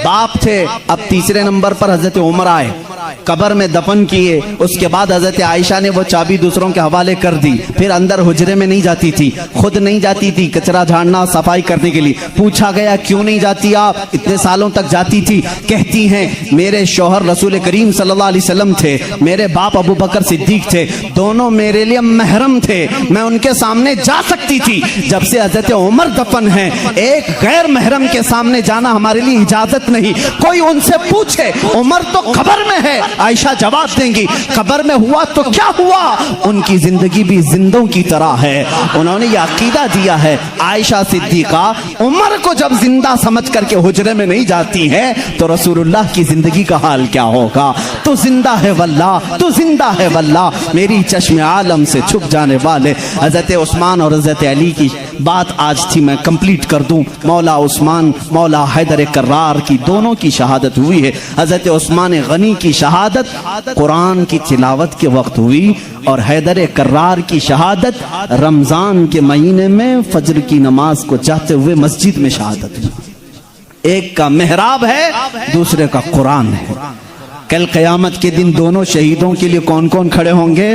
باپ تھے. اب تیسرے نمبر پر حضرت عمر آئے, قبر میں دفن کیے. اس کے بعد حضرت عائشہ نے وہ چابی دوسروں کے حوالے کر دی. پھر اندر حجرے میں نہیں جاتی تھی, خود نہیں جاتی تھی کچرا جھاڑنا صفائی کرنے کے لیے. پوچھا گیا کیوں نہیں جاتی آپ؟ اتنے سالوں تک جاتی تھی. کہتی ہیں میرے شوہر رسول کریم صلی اللہ علیہ وسلم تھے, میرے باپ ابوبکر صدیق تھے, دونوں میرے لیے محرم تھے, میں ان کے سامنے جا سکتی تھی. جب سے حضرت عمر دفن ہیں, ایک غیر محرم کے سامنے جانا ہمارے لیے اجازت نہیں. کوئی ان سے پوچھے عمر تو قبر میں ہے, عائشہ جواب دیں گی قبر میں ہوا تو کیا ہوا, ان کی زندگی بھی زندوں کی طرح ہے. انہوں نے یہ عقیدہ دیا ہے. عائشہ صدیقہ عمر کو جب زندہ سمجھ کر کے حجرے میں نہیں جاتی ہے تو رسول اللہ کی زندگی کا حال کیا ہوگا. تو زندہ ہے واللہ, تو زندہ ہے واللہ, میری چشم عالم سے چھپ جانے والے. حضرت عثمان اور حضرت علی کی بات آج تھی, میں کمپلیٹ کر دوں. مولا عثمان, مولا حیدر کرار کی دونوں کی شہادت ہوئی ہے. حضرت عثمان غنی کی شہادت قرآن کی تلاوت کے وقت ہوئی, اور حیدر کرار کی شہادت رمضان کے مہینے میں فجر کی نماز کو چاہتے ہوئے مسجد میں شہادت ہوئی. ایک کا محراب ہے, دوسرے کا قرآن ہے. کل قیامت کے دن دونوں شہیدوں کے لیے کون کون کھڑے ہوں گے؟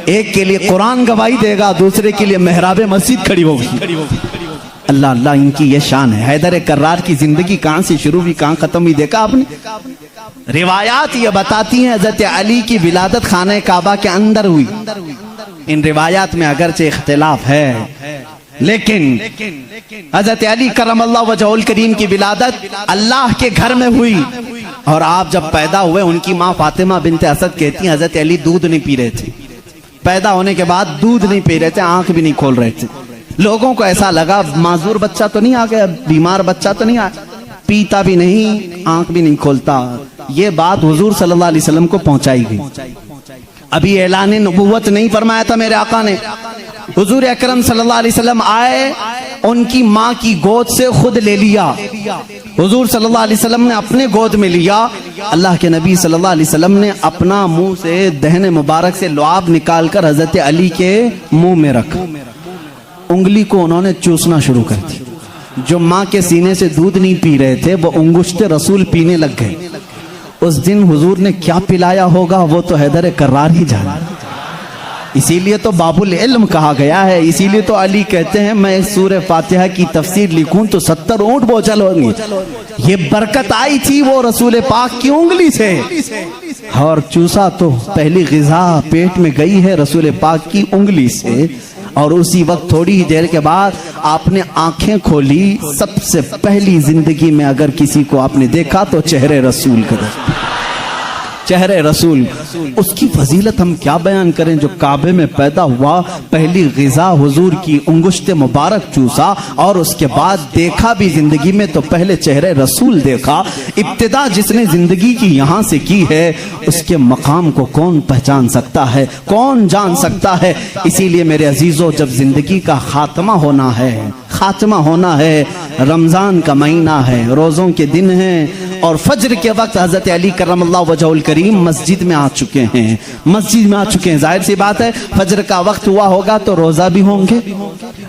ایک کے لیے قرآن گواہی دے گا, دوسرے کے لیے محراب مسجد کھڑی ہوگی. اللہ اللہ, ان کی یہ شان ہے. حیدر کرار کی زندگی کہاں سے شروع ہوئی کہاں ختم ہوئی دیکھا آپ نے؟ روایات یہ بتاتی ہیں حضرت علی کی ولادت خانہ کعبہ کے اندر ہوئی. ان روایات میں اگرچہ اختلاف ہے, لیکن حضرت علی کرم اللہ وجہہ الکریم کی ولادت اللہ کے گھر میں ہوئی. اور آپ جب پیدا ہوئے, ان کی ماں فاطمہ بنت اسد کہتی ہیں حضرت علی دودھ نہیں پی رہے تھے. پیدا ہونے کے بعد دودھ نہیں پی رہے تھے, آنکھ بھی نہیں کھول رہے تھے. لوگوں کو ایسا لگا معذور بچہ تو نہیں آ گیا, بیمار بچہ تو نہیں آیا. پیتا بھی نہیں، آنکھ بھی نہیں کھولتا۔ یہ بات حضور صلی اللہ علیہ وسلم کو پہنچائی گئی۔ ابھی اعلان نبوت نہیں فرمایا تھا میرے آقا نے۔ حضور اکرم صلی اللہ علیہ وسلم آئے، ان کی ماں کی گود سے خود لے لیا۔ حضور صلی اللہ علیہ وسلم نے اپنے گود میں لیا۔ اللہ کے نبی صلی اللہ علیہ وسلم نے اپنا منہ سے دہن مبارک سے لعاب نکال کر حضرت علی کے منہ میں رکھا۔ انگلی کو انہوں نے چوسنا شروع کر دی۔ جو ماں کے سینے سے دودھ نہیں پی رہے تھے وہ انگشت رسول پینے لگ گئے۔ اس دن حضور نے کیا پلایا ہوگا وہ تو حیدر کرار ہی جانا۔ اسی لیے تو باب العلم کہا گیا ہے، اسی لیے تو علی کہتے ہیں میں سورہ فاتحہ کی تفسیر لکھوں تو 70 اونٹ بوجھل ہوں گے۔ یہ برکت آئی تھی وہ رسول پاک کی انگلی سے، اور چوسا تو پہلی غذا پیٹ میں گئی ہے رسول پاک کی انگلی سے۔ اور اسی وقت تھوڑی ہی دیر کے بعد آپ نے آنکھیں کھولی۔ سب سے پہلی زندگی میں اگر کسی کو آپ نے دیکھا تو چہرے رسول کا، چہرے رسول۔ اس کی فضیلت ہم کیا بیان کریں، جو کعبے میں پیدا ہوا، پہلی غذا حضور کی انگشت مبارک چوسا، اور اس کے بعد دیکھا بھی زندگی میں تو پہلے چہرے رسول دیکھا۔ ابتدا جس نے زندگی کی یہاں سے کی ہے اس کے مقام کو کون پہچان سکتا ہے، کون جان سکتا ہے۔ اسی لیے میرے عزیزو، جب زندگی کا خاتمہ ہونا ہے، خاتمہ ہونا ہے، رمضان کا مہینہ ہے، روزوں کے دن ہیں، اور فجر کے وقت حضرت علی کرم اللہ وجہہ الکریم مسجد میں آ چکے ہیں، مسجد میں آ چکے ہیں۔ ظاہر سی بات ہے فجر کا وقت ہوا ہوگا تو روزہ بھی ہوں گے،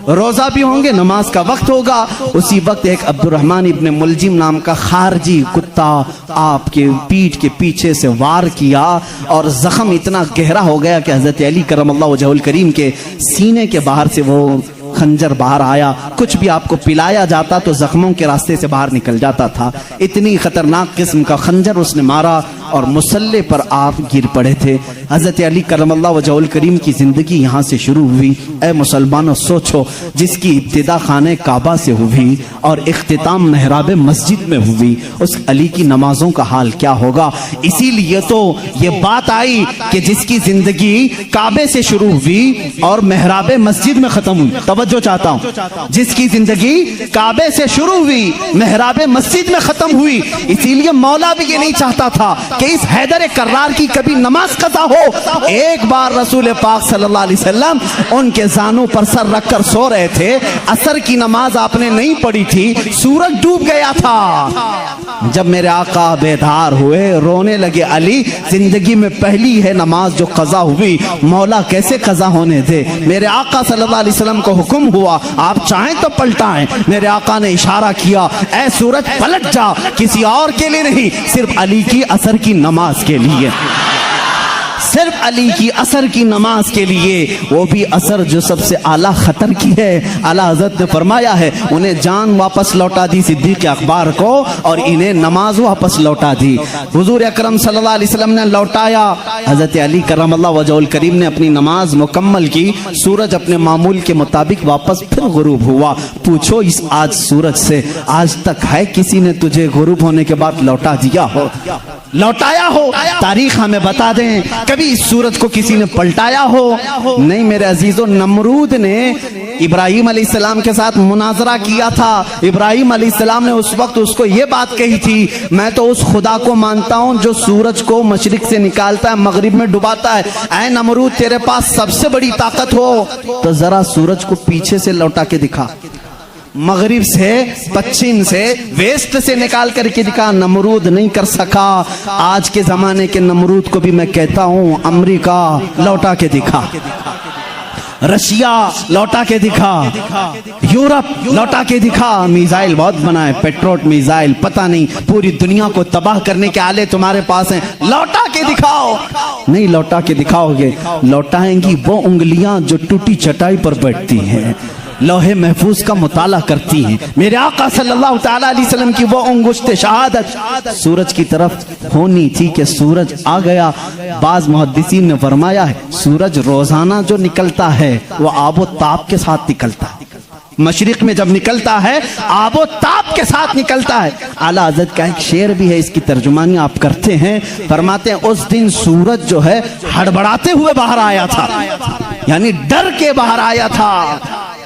روزہ بھی ہوں گے، نماز کا وقت ہوگا۔ اسی وقت ایک عبد الرحمن ابن ملجم نام کا خارجی کتا آپ کے پیٹھ کے پیچھے سے وار کیا، اور زخم اتنا گہرا ہو گیا کہ حضرت علی کرم اللہ وجہہ الکریم کے سینے کے باہر سے وہ خنجر باہر آیا۔ کچھ بھی آپ کو پلایا جاتا تو زخموں کے راستے سے باہر نکل جاتا تھا۔ اتنی خطرناک قسم کا خنجر اس نے مارا، اور مسلح پر آپ گر پڑے تھے۔ حضرت علی کرم اللہ وجہہ الکریم کی زندگی یہاں سے شروع ہوئی۔ اے مسلمانوں سوچو، جس کی ابتدا خانہ کعبہ سے ہوئی اور اختتام محراب مسجد میں ہوئی، اس علی کی نمازوں کا حال کیا ہوگا۔ اسی لیے تو یہ بات آئی کہ جس کی زندگی کعبے سے شروع ہوئی اور محراب مسجد میں ختم ہوئی، توجہ چاہتا ہوں، جس کی زندگی کعبے سے شروع ہوئی محراب مسجد میں ختم ہوئی، اسی لیے مولا بھی یہ نہیں چاہتا تھا کہ اس حیدر کرار کی کبھی نماز قضا ہو۔ ایک بار رسول پاک صلی اللہ علیہ وسلم ان کے زانوں پر سر رکھ کر سو رہے تھے، عصر کی نماز آپ نے نہیں پڑھی تھی، سورج ڈوب گیا تھا۔ جب میرے آقا بیدار ہوئے، رونے لگے، علی زندگی میں پہلی ہے نماز جو قضا ہوئی، مولا کیسے قضا ہونے دے۔ میرے آقا صلی اللہ علیہ وسلم کو حکم ہوا آپ چاہیں تو پلٹائیں۔ میرے آقا نے اشارہ کیا، اے سورج پلٹ جا، کسی اور کے لیے نہیں، صرف علی کی عصر کی نماز کے لیے، صرف علی کی عصر کی نماز کے لیے، وہ بھی عصر جو سب سے اعلیٰ خطر کی ہے۔ اعلیٰ حضرت نے فرمایا ہے انہیں جان واپس لوٹا دی صدیق اکبر کو، اور انہیں نماز واپس لوٹا دی۔ حضور اکرم صلی اللہ علیہ وسلم نے لوٹایا، حضرت علی کرم اللہ وجہہ الکریم نے اپنی نماز مکمل کی، سورج اپنے معمول کے مطابق واپس پھر غروب ہوا۔ پوچھو اس آج سورج سے، آج تک ہے کسی نے تجھے غروب ہونے کے بعد لوٹا دیا ہو، لوٹایا ہو؟ تاریخ ہمیں بتا دیں کبھی اس سورج کو کسی نے پلٹایا ہو؟ نہیں میرے عزیزو، نمرود نے ابراہیم علیہ السلام کے ساتھ مناظرہ کیا تھا۔ ابراہیم علیہ السلام نے اس وقت اس کو یہ بات کہی تھی، میں تو اس خدا کو مانتا ہوں جو سورج کو مشرق سے نکالتا ہے مغرب میں ڈباتا ہے۔ اے نمرود، تیرے پاس سب سے بڑی طاقت ہو تو ذرا سورج کو پیچھے سے لوٹا کے دکھا، مغرب سے، پچھم سے، ویسٹ سے نکال کر کے دکھا۔ نمرود نہیں کر سکا۔ آج کے زمانے کے نمرود کو بھی میں کہتا ہوں، امریکہ لوٹا کے دکھا، رشیا لوٹا کے دکھا، یورپ لوٹا کے دکھا۔ میزائل بہت بنائے، پیٹروٹ میزائل، پتہ نہیں پوری دنیا کو تباہ کرنے کے آلے تمہارے پاس ہیں، لوٹا کے دکھاؤ۔ نہیں لوٹا کے دکھاؤ گے، لوٹائیں گی وہ انگلیاں جو ٹوٹی چٹائی پر بیٹھتی ہیں، لوہے محفوظ کا مطالعہ کرتی ہیں۔ میرے آقا صلی اللہ تعالیٰ علیہ وسلم کی وہ انگشت شہادت سورج کی طرف ہونی تھی کہ سورج آ گیا۔ بعض محدثین نے فرمایا ہے سورج روزانہ جو نکلتا ہے وہ آب و تاب کے ساتھ نکلتا ہے، مشرق میں جب نکلتا ہے آب و تاب کے ساتھ نکلتا ہے۔ اعلیٰ حضرت کا ایک شعر بھی ہے، اس کی ترجمانی آپ کرتے ہیں، فرماتے ہیں اس دن سورج جو ہے ہڑبڑاتے ہوئے باہر آیا تھا، یعنی ڈر کے باہر آیا تھا،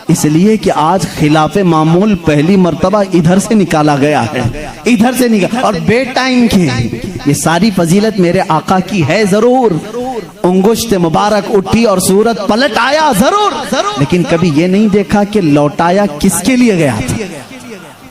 اس لیے کہ آج خلاف معمول پہلی مرتبہ ادھر سے نکالا گیا ہے، ادھر سے نکال، اور بے ٹائم کے یہ ساری فضیلت میرے آقا کی ہے ضرور، انگشت مبارک اٹھی اور سورت پلٹ آیا ضرور، لیکن کبھی یہ نہیں دیکھا کہ لوٹایا کس کے لیے گیا تھا،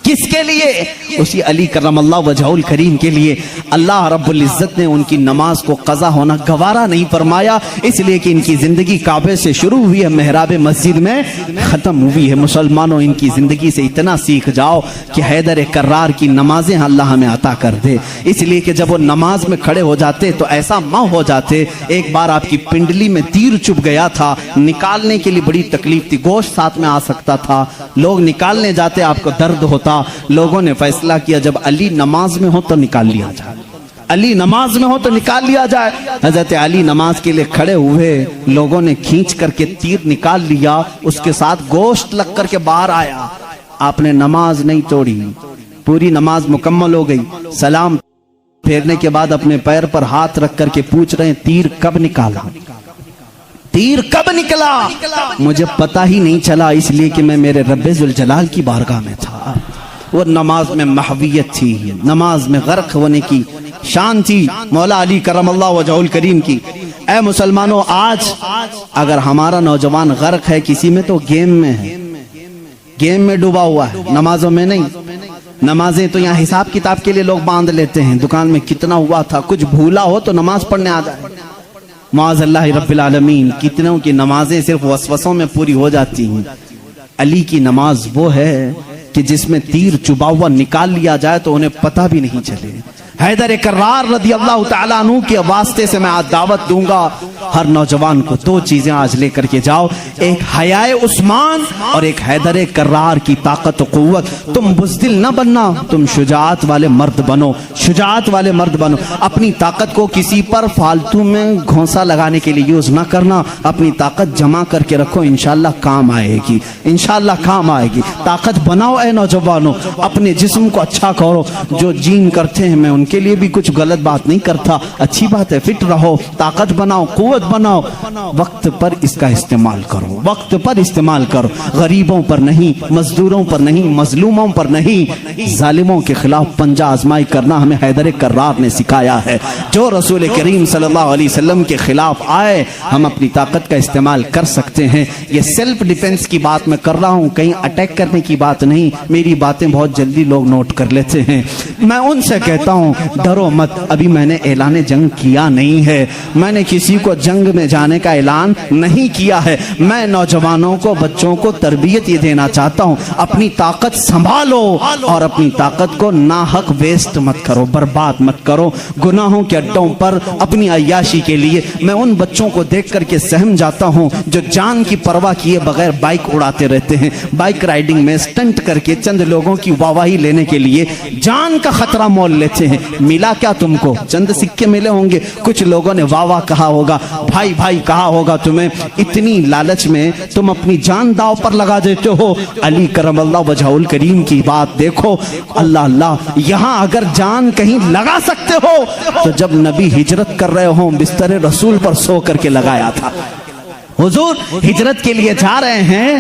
کس کے لیے؟ اسی علی کرم اللہ وجہہ الکریم کے لیے۔ اللہ رب العزت نے ان کی نماز کو قضا ہونا گوارا نہیں فرمایا، اس لیے کہ ان کی زندگی کعبے سے شروع ہوئی ہے، محراب مسجد میں ختم ہوئی ہے۔ مسلمانوں ان کی زندگی سے اتنا سیکھ جاؤ کہ حیدر کرار کی نمازیں اللہ ہمیں عطا کر دے، اس لیے کہ جب وہ نماز میں کھڑے ہو جاتے تو ایسا ماں ہو جاتے۔ ایک بار آپ کی پنڈلی میں تیر چبھ گیا تھا، نکالنے کے لیے بڑی تکلیف تھی، گوشت ساتھ میں آ سکتا تھا، لوگ نکالنے جاتے آپ کو درد ہوتا، لوگوں نے فیصلہ کیا جب علی نماز میں ہو تو نکال لیا جائے، علی نماز میں ہو تو نکال لیا جائے۔ حضرت علی نماز کے لیے کھڑے ہوئے، لوگوں نے کھینچ کر کے تیر نکال لیا، اس کے ساتھ گوشت لگ کر کے باہر آیا۔ آپ نے نماز نہیں توڑی، پوری نماز مکمل ہو گئی، سلام پھیرنے کے بعد اپنے پیر پر ہاتھ رکھ کر کے پوچھ رہے ہیں تیر کب نکالا، تیر کب نکلا؟ مجھے پتا ہی نہیں چلا، اس لیے کہ میں میرے رب ذوالجلال کی بارگاہ میں تھا۔ وہ نماز میں محویت تھی، نماز میں غرق ہونے کی شان تھی مولا علی کرم اللہ وجہہ الکریم کی۔ اے مسلمانوں، آج اگر ہمارا نوجوان غرق ہے کسی میں تو گیم میں ہے، گیم میں ڈوبا ہوا ہے، نمازوں میں نہیں۔ نمازیں تو یہاں حساب کتاب کے لیے لوگ باندھ لیتے ہیں، دکان میں کتنا ہوا تھا، کچھ بھولا ہو تو نماز پڑھنے آ جائے۔ معاذ اللہ رب العالمین، کتنوں کی نمازیں صرف وسوسوں میں پوری ہو جاتی ہیں۔ علی کی نماز وہ ہے کہ جس میں تیر چبا ہوا نکال لیا جائے تو انہیں پتہ بھی نہیں چلے۔ حیدر کرار رضی اللہ تعالیٰ عنہ کے واسطے سے میں آج دعوت دوں گا ہر نوجوان کو، دو چیزیں آج لے کر کے جاؤ، ایک حیائے عثمان اور ایک حیدر کرار کی طاقت و قوت۔ تم بزدل نہ بننا، تم شجاعت والے مرد بنو، شجاعت والے مرد بنو۔ اپنی طاقت کو کسی پر فالتو میں گھونسا لگانے کے لیے یوز نہ کرنا، اپنی طاقت جمع کر کے رکھو، انشاءاللہ کام آئے گی، انشاءاللہ کام آئے گی۔ طاقت بناؤ اے نوجوانوں، اپنے جسم کو اچھا کرو۔ جو جیم کرتے ہیں میں ان کے لیے بھی کچھ غلط بات نہیں کرتا، اچھی بات ہے، فٹ رہو، طاقت بناؤ، قوت بناؤ، وقت پر اس کا استعمال کرو، وقت پر استعمال کرو، غریبوں پر نہیں، مزدوروں پر نہیں، مظلوموں پر نہیں، ظالموں کے خلاف پنجہ آزمائی کرنا ہمیں حیدر کرار نے سکھایا ہے۔ جو رسول کریم صلی اللہ علیہ وسلم کے خلاف آئے ہم اپنی طاقت کا استعمال کر سکتے ہیں۔ یہ سیلف ڈیفنس کی بات میں کر رہا ہوں، کہیں اٹیک کرنے کی بات نہیں، میری باتیں بہت جلدی لوگ نوٹ کر لیتے ہیں۔ میں ان سے کہتا ہوں ڈرو مت، ابھی میں نے اعلان جنگ کیا نہیں ہے، میں نے کسی کو جنگ میں جانے کا اعلان نہیں کیا ہے، میں نوجوانوں کو، بچوں کو تربیت یہ دینا چاہتا ہوں، اپنی طاقت سنبھالو اور اپنی طاقت کو ناحق ویسٹ مت کرو، برباد مت کرو گناہوں کے اڈوں پر اپنی عیاشی کے لیے۔ میں ان بچوں کو دیکھ کر کے سہم جاتا ہوں جو جان کی پرواہ کیے بغیر بائک اڑاتے رہتے ہیں، بائک رائڈنگ میں سٹنٹ کر کے چند لوگوں کی واہواہی لینے کے لیے جان کا خطرہ مول لیتے ہیں۔ ملا کیا تم کو؟ چند سکے ملے ہوں گے، کچھ لوگوں نے واہ واہ کہا ہوگا، بھائی بھائی کہا ہوگا تمہیں، اتنی لالچ میں تم اپنی جان داؤ پر لگا دیتے ہو۔ علی کرم اللہ وجہہ الکریم کی بات دیکھو، اللہ اللہ، یہاں اگر جان کہیں لگا سکتے ہو تو جب نبی ہجرت کر رہے ہوں بستر رسول پر سو کر کے لگایا تھا۔ حضور ہجرت کے لیے جا رہے ہیں،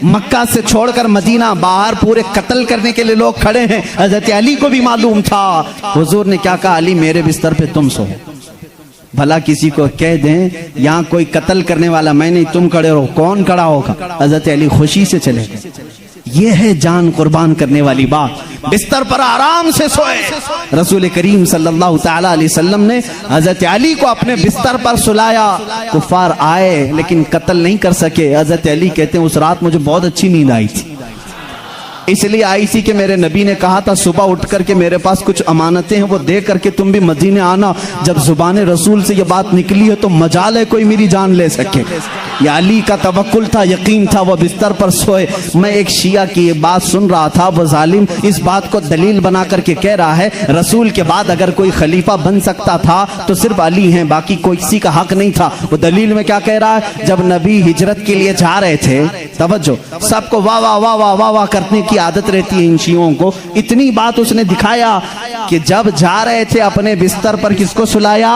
مکہ سے چھوڑ کر مدینہ، باہر پورے قتل کرنے کے لیے لوگ کھڑے ہیں، حضرت علی کو بھی معلوم تھا۔ حضور نے کیا کہا؟ علی میرے بستر پہ تم سو۔ بھلا کسی کو کہہ دیں یہاں کوئی قتل کرنے والا میں نہیں، تم کھڑے رہو، کون کھڑا ہوگا؟ حضرت علی خوشی سے چلے گئے۔ یہ ہے جان قربان کرنے والی بات، بستر پر آرام سے سوئے۔ رسول کریم صلی اللہ تعالی علیہ وسلم نے حضرت علی کو اپنے بستر پر سلایا، کفار آئے لیکن قتل نہیں کر سکے۔ حضرت علی کہتے ہیں اس رات مجھے بہت اچھی نیند آئی تھی، اس لیے آئی تھی کہ میرے نبی نے کہا تھا صبح اٹھ کر کے میرے پاس کچھ امانتیں ہیں وہ دے کر کے تم بھی مدینے آنا۔ جب زبان رسول سے یہ بات نکلی ہے تو مجال ہے کوئی میری جان لے سکے۔ یہ علی کا توکل تھا، یقین تھا، وہ بستر پر سوئے۔ میں ایک شیعہ کی یہ بات سن رہا تھا، وہ ظالم اس بات کو دلیل بنا کر کے کہہ رہا ہے رسول کے بعد اگر کوئی خلیفہ بن سکتا تھا تو صرف علی ہیں، باقی کوئی کسی کا حق نہیں تھا۔ وہ دلیل میں کیا کہہ رہا ہے؟ جب نبی ہجرت کے لیے جا رہے تھے توجہ، سب کو واہ واہ واہ واہ واہ واہ کرنے کی عادت رہتی ہے ان شیعوں کو. اتنی بات اس نے دکھایا کہ جب جا رہے تھے اپنے بستر پر کس کو سلایا؟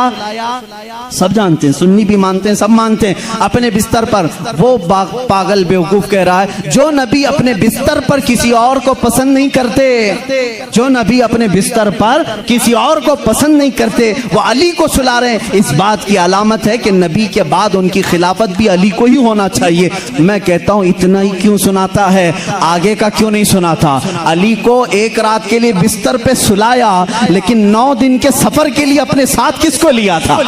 سب جانتے ہیں، سنی بھی مانتے ہیں، سب مانتے ہیں. اپنے بستر پر وہ پاگل بیوقوف کہہ رہا ہے جو نبی اپنے بستر پر کسی اور کو پسند نہیں کرتے، جو نبی اپنے بستر پر کسی اور کو پسند نہیں کرتے وہ علی کو سلا رہے ہیں. اس بات کی علامت ہے کہ نبی کے بعد ان کی خلافت بھی علی کو ہی ہونا چاہیے. میں کہتا ہوں اتنا ہی کیوں سناتا ہے، آگے کا کیوں نہیں سناتا؟ علی کو ایک رات کے لیے بستر پہ سلایا لیکن 9 دن کے سفر کے لیے اپنے ساتھ کس کو لیا تھا؟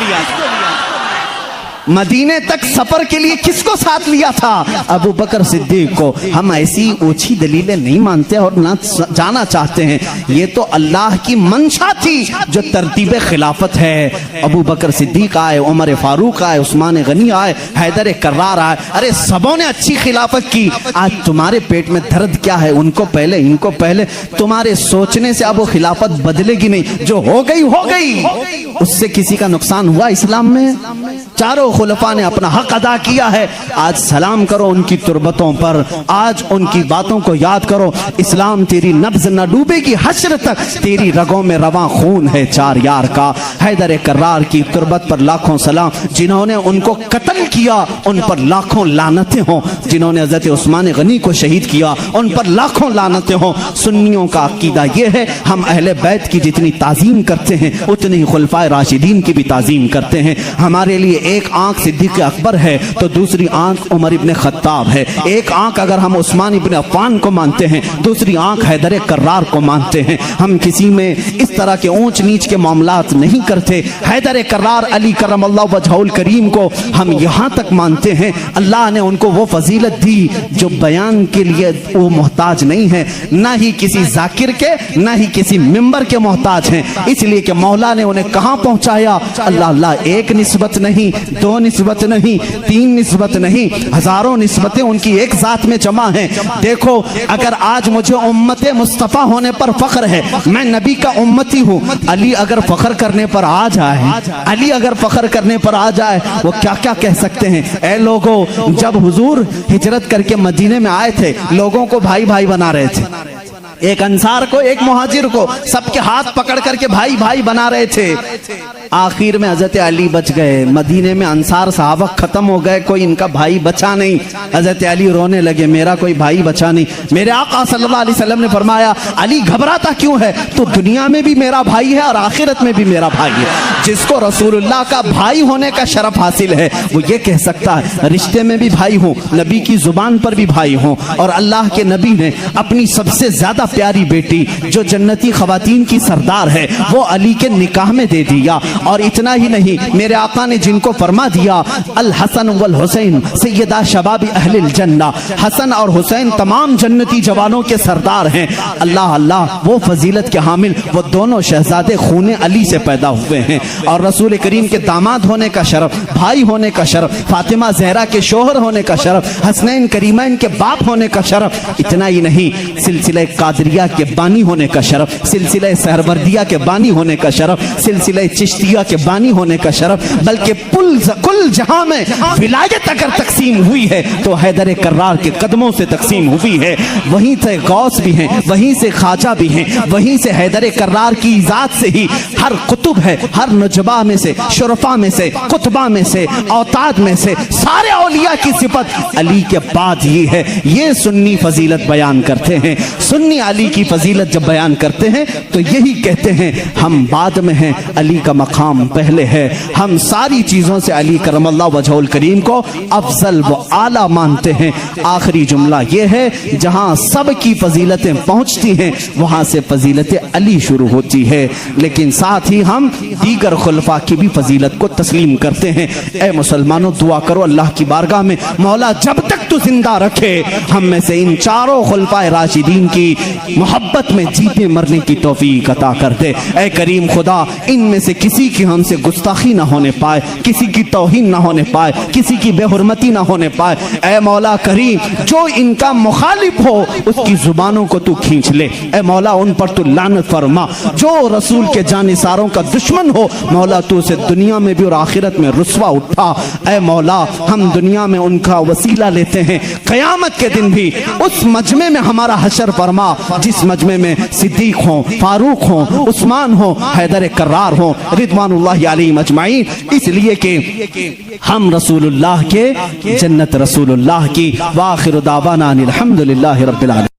مدینے تک سفر کے لیے کس کو ساتھ لیا تھا؟ ابو بکر صدیق کو. ہم ایسی اوچھی دلیلیں نہیں مانتے اور نہ جانا چاہتے ہیں. یہ تو اللہ کی منشا تھی جو ترتیب خلافت ہے. ابو بکر صدیق آئے، عمر فاروق آئے، عثمان غنی آئے، حیدر کرار آئے. ارے سبوں نے اچھی خلافت کی. آج تمہارے پیٹ میں درد کیا ہے؟ ان کو پہلے، ان کو پہلے. تمہارے سوچنے سے اب وہ خلافت بدلے گی نہیں. جو ہو گئی ہو گئی. اس سے کسی کا نقصان ہوا اسلام میں؟ چاروں خلفاء نے اپنا حق ادا کیا ہے. آج سلام کرو ان کی تربتوں پر، آج ان کی باتوں کو یاد کرو. اسلام تیری نبض نہ ڈوبے گی حشر تک، تیری رگوں میں رواں خون ہے چار یار کا. حیدر کرار کی تربت پر لاکھوں سلام. جنہوں نے ان کو قتل کیا ان پر لاکھوں لعنتیں ہوں. جنہوں نے حضرت عثمان غنی کو شہید کیا ان پر لاکھوں لعنتیں ہوں. سنیوں کا عقیدہ یہ ہے ہم اہل بیت کی جتنی تعظیم کرتے ہیں اتنی ہی خلفائے راشدین کی بھی تعظیم کرتے ہیں. ہمارے لیے ایک آنکھ صدیق اکبر ہے تو دوسری آنکھ عمر ابن خطاب ہے. ایک آنکھ اگر ہم عثمان ابن عفان کو مانتے ہیں، دوسری آنکھ حیدر کرار کو مانتے ہیں. ہم کسی میں اس طرح کے اونچ نیچ کے معاملات نہیں کرتے. حیدر کرار علی کرم اللہ وجہہ الکریم کو ہم یہاں تک مانتے ہیں اللہ نے ان کو وہ فضیلت دی جو بیان کے لیے وہ محتاج نہیں ہے، نہ ہی کسی ذاکر کے نہ ہی کسی ممبر کے محتاج ہیں. اس لیے کہ مولا نے انہیں کہاں پہنچایا؟ اللہ ایک نسبت نہیں، 2 نسبت نہیں، 3 نسبت نہیں، ہزاروں نسبتیں ان کی ایک ذات میں جمع ہیں. دیکھو اگر آج مجھے امت مصطفیٰ ہونے پر فخر ہے، میں نبی کا امتی ہوں. علی اگر فخر کرنے پر آ جائے، علی اگر فخر کرنے پر آ جائے وہ کیا کیا کہہ سکتے ہیں؟ اے لوگوں، جب حضور ہجرت کر کے مدینے میں آئے تھے لوگوں کو بھائی بھائی بنا رہے تھے. ایک انصار کو ایک مہاجر کو سب کے ہاتھ پکڑ کر کے بھائی بھائی بنا رہے تھے. آخر میں حضرت علی بچ گئے. مدینے میں انصار صحابہ ختم ہو گئے، کوئی ان کا بھائی بچا نہیں. حضرت علی رونے لگے، میرا کوئی بھائی بچا نہیں. میرے آقا صلی اللہ علیہ وسلم نے فرمایا علی گھبراتا کیوں ہے؟ تو دنیا میں بھی میرا بھائی ہے اور آخرت میں بھی میرا بھائی ہے. جس کو رسول اللہ کا بھائی ہونے کا شرف حاصل ہے وہ یہ کہہ سکتا ہے رشتے میں بھی بھائی ہوں، نبی کی زبان پر بھی بھائی ہوں. اور اللہ کے نبی نے اپنی سب سے زیادہ پیاری بیٹی جو جنتی خواتین کی سردار ہے وہ علی کے نکاح میں دے دیا. اور اتنا ہی نہیں، میرے آقا نے جن کو فرما دیا الحسن والحسین سیدہ شباب اہل الجنہ، حسن اور حسین تمام جنتی جوانوں کے سردار ہیں. اللہ وہ فضیلت کے حامل وہ دونوں شہزادے خون علی سے پیدا ہوئے ہیں. اور رسول کریم کے داماد ہونے کا شرف، بھائی ہونے کا شرف، فاطمہ زہرا کے شوہر ہونے کا شرف، حسنین کریمین کے باپ ہونے کا شرف. اتنا ہی نہیں، سلسلہ قادریہ کے بانی ہونے کا شرف، سلسلہ سہروردیہ کے بانی ہونے کا شرف، سلسلہ چشتیہ کے بانی ہونے کا شرف، بلکہ کل جہاں میں ولایت اگر تقسیم ہوئی ہے تو حیدر کرار کے قدموں سے تقسیم ہوئی ہے. وہیں سے غوث بھی ہیں، وہیں سے خواجہ بھی ہیں، وہیں سے حیدر کرار کی ذات سے ہی ہر قطب ہے، ہر نجبہ میں سے، شرفا میں سے، قطبہ میں سے، اوتاد میں سے، سارے اولیاء کی صفت علی کے بعد یہ ہے. یہ سنی فضیلت بیان کرتے ہیں. سنی علی کی فضیلت جب بیان کرتے ہیں تو یہی کہتے ہیں ہم بعد میں ہیں، علی کا مقام پہلے ہے. ہم ساری چیزوں سے علی کرم اللہ وجہہ الکریم کو افضل و اعلیٰ مانتے ہیں. آخری جملہ یہ ہے جہاں سب کی فضیلتیں پہنچتی ہیں وہاں سے فضیلت علی شروع ہوتی ہے، لیکن ساتھ ہی ہم دیگر خلفاء کی بھی فضیلت کو تسلیم کرتے ہیں. اے مسلمانوں دعا کرو اللہ کی بارگاہ میں مولا جب تک تو زندہ رکھے ہم میں سے ان چاروں خلفاء راشدین کی محبت میں جیتے مرنے کی توفیق عطا کر دے. اے کریم خدا ان میں سے کسی کی ہم سے گستاخی نہ ہونے پائے، کسی کی توہین نہ ہونے پائے، کسی کی بے حرمتی نہ ہونے پائے. اے مولا کریم جو ان کا مخالف ہو اس کی زبانوں کو تو کھینچ لے. اے مولا ان پر تو لعنت فرما. جو رسول کے جانثاروں کا دشمن ہو مولا تو اسے دنیا میں بھی اور آخرت میں رسوا اٹھا. اے مولا ہم دنیا میں ان کا وسیلہ لیتے کہتے ہیں قیامت کے دن بھی اس مجمع میں ہمارا حشر فرما جس مجمع میں صدیق ہوں، فاروق ہوں، عثمان ہوں، حیدر کرار ہوں رضوان اللہ علیہم اجمعین، اس لیے کہ ہم رسول اللہ کے، جنت رسول اللہ کی۔ وآخر دعوانا الحمدللہ رب العالمین۔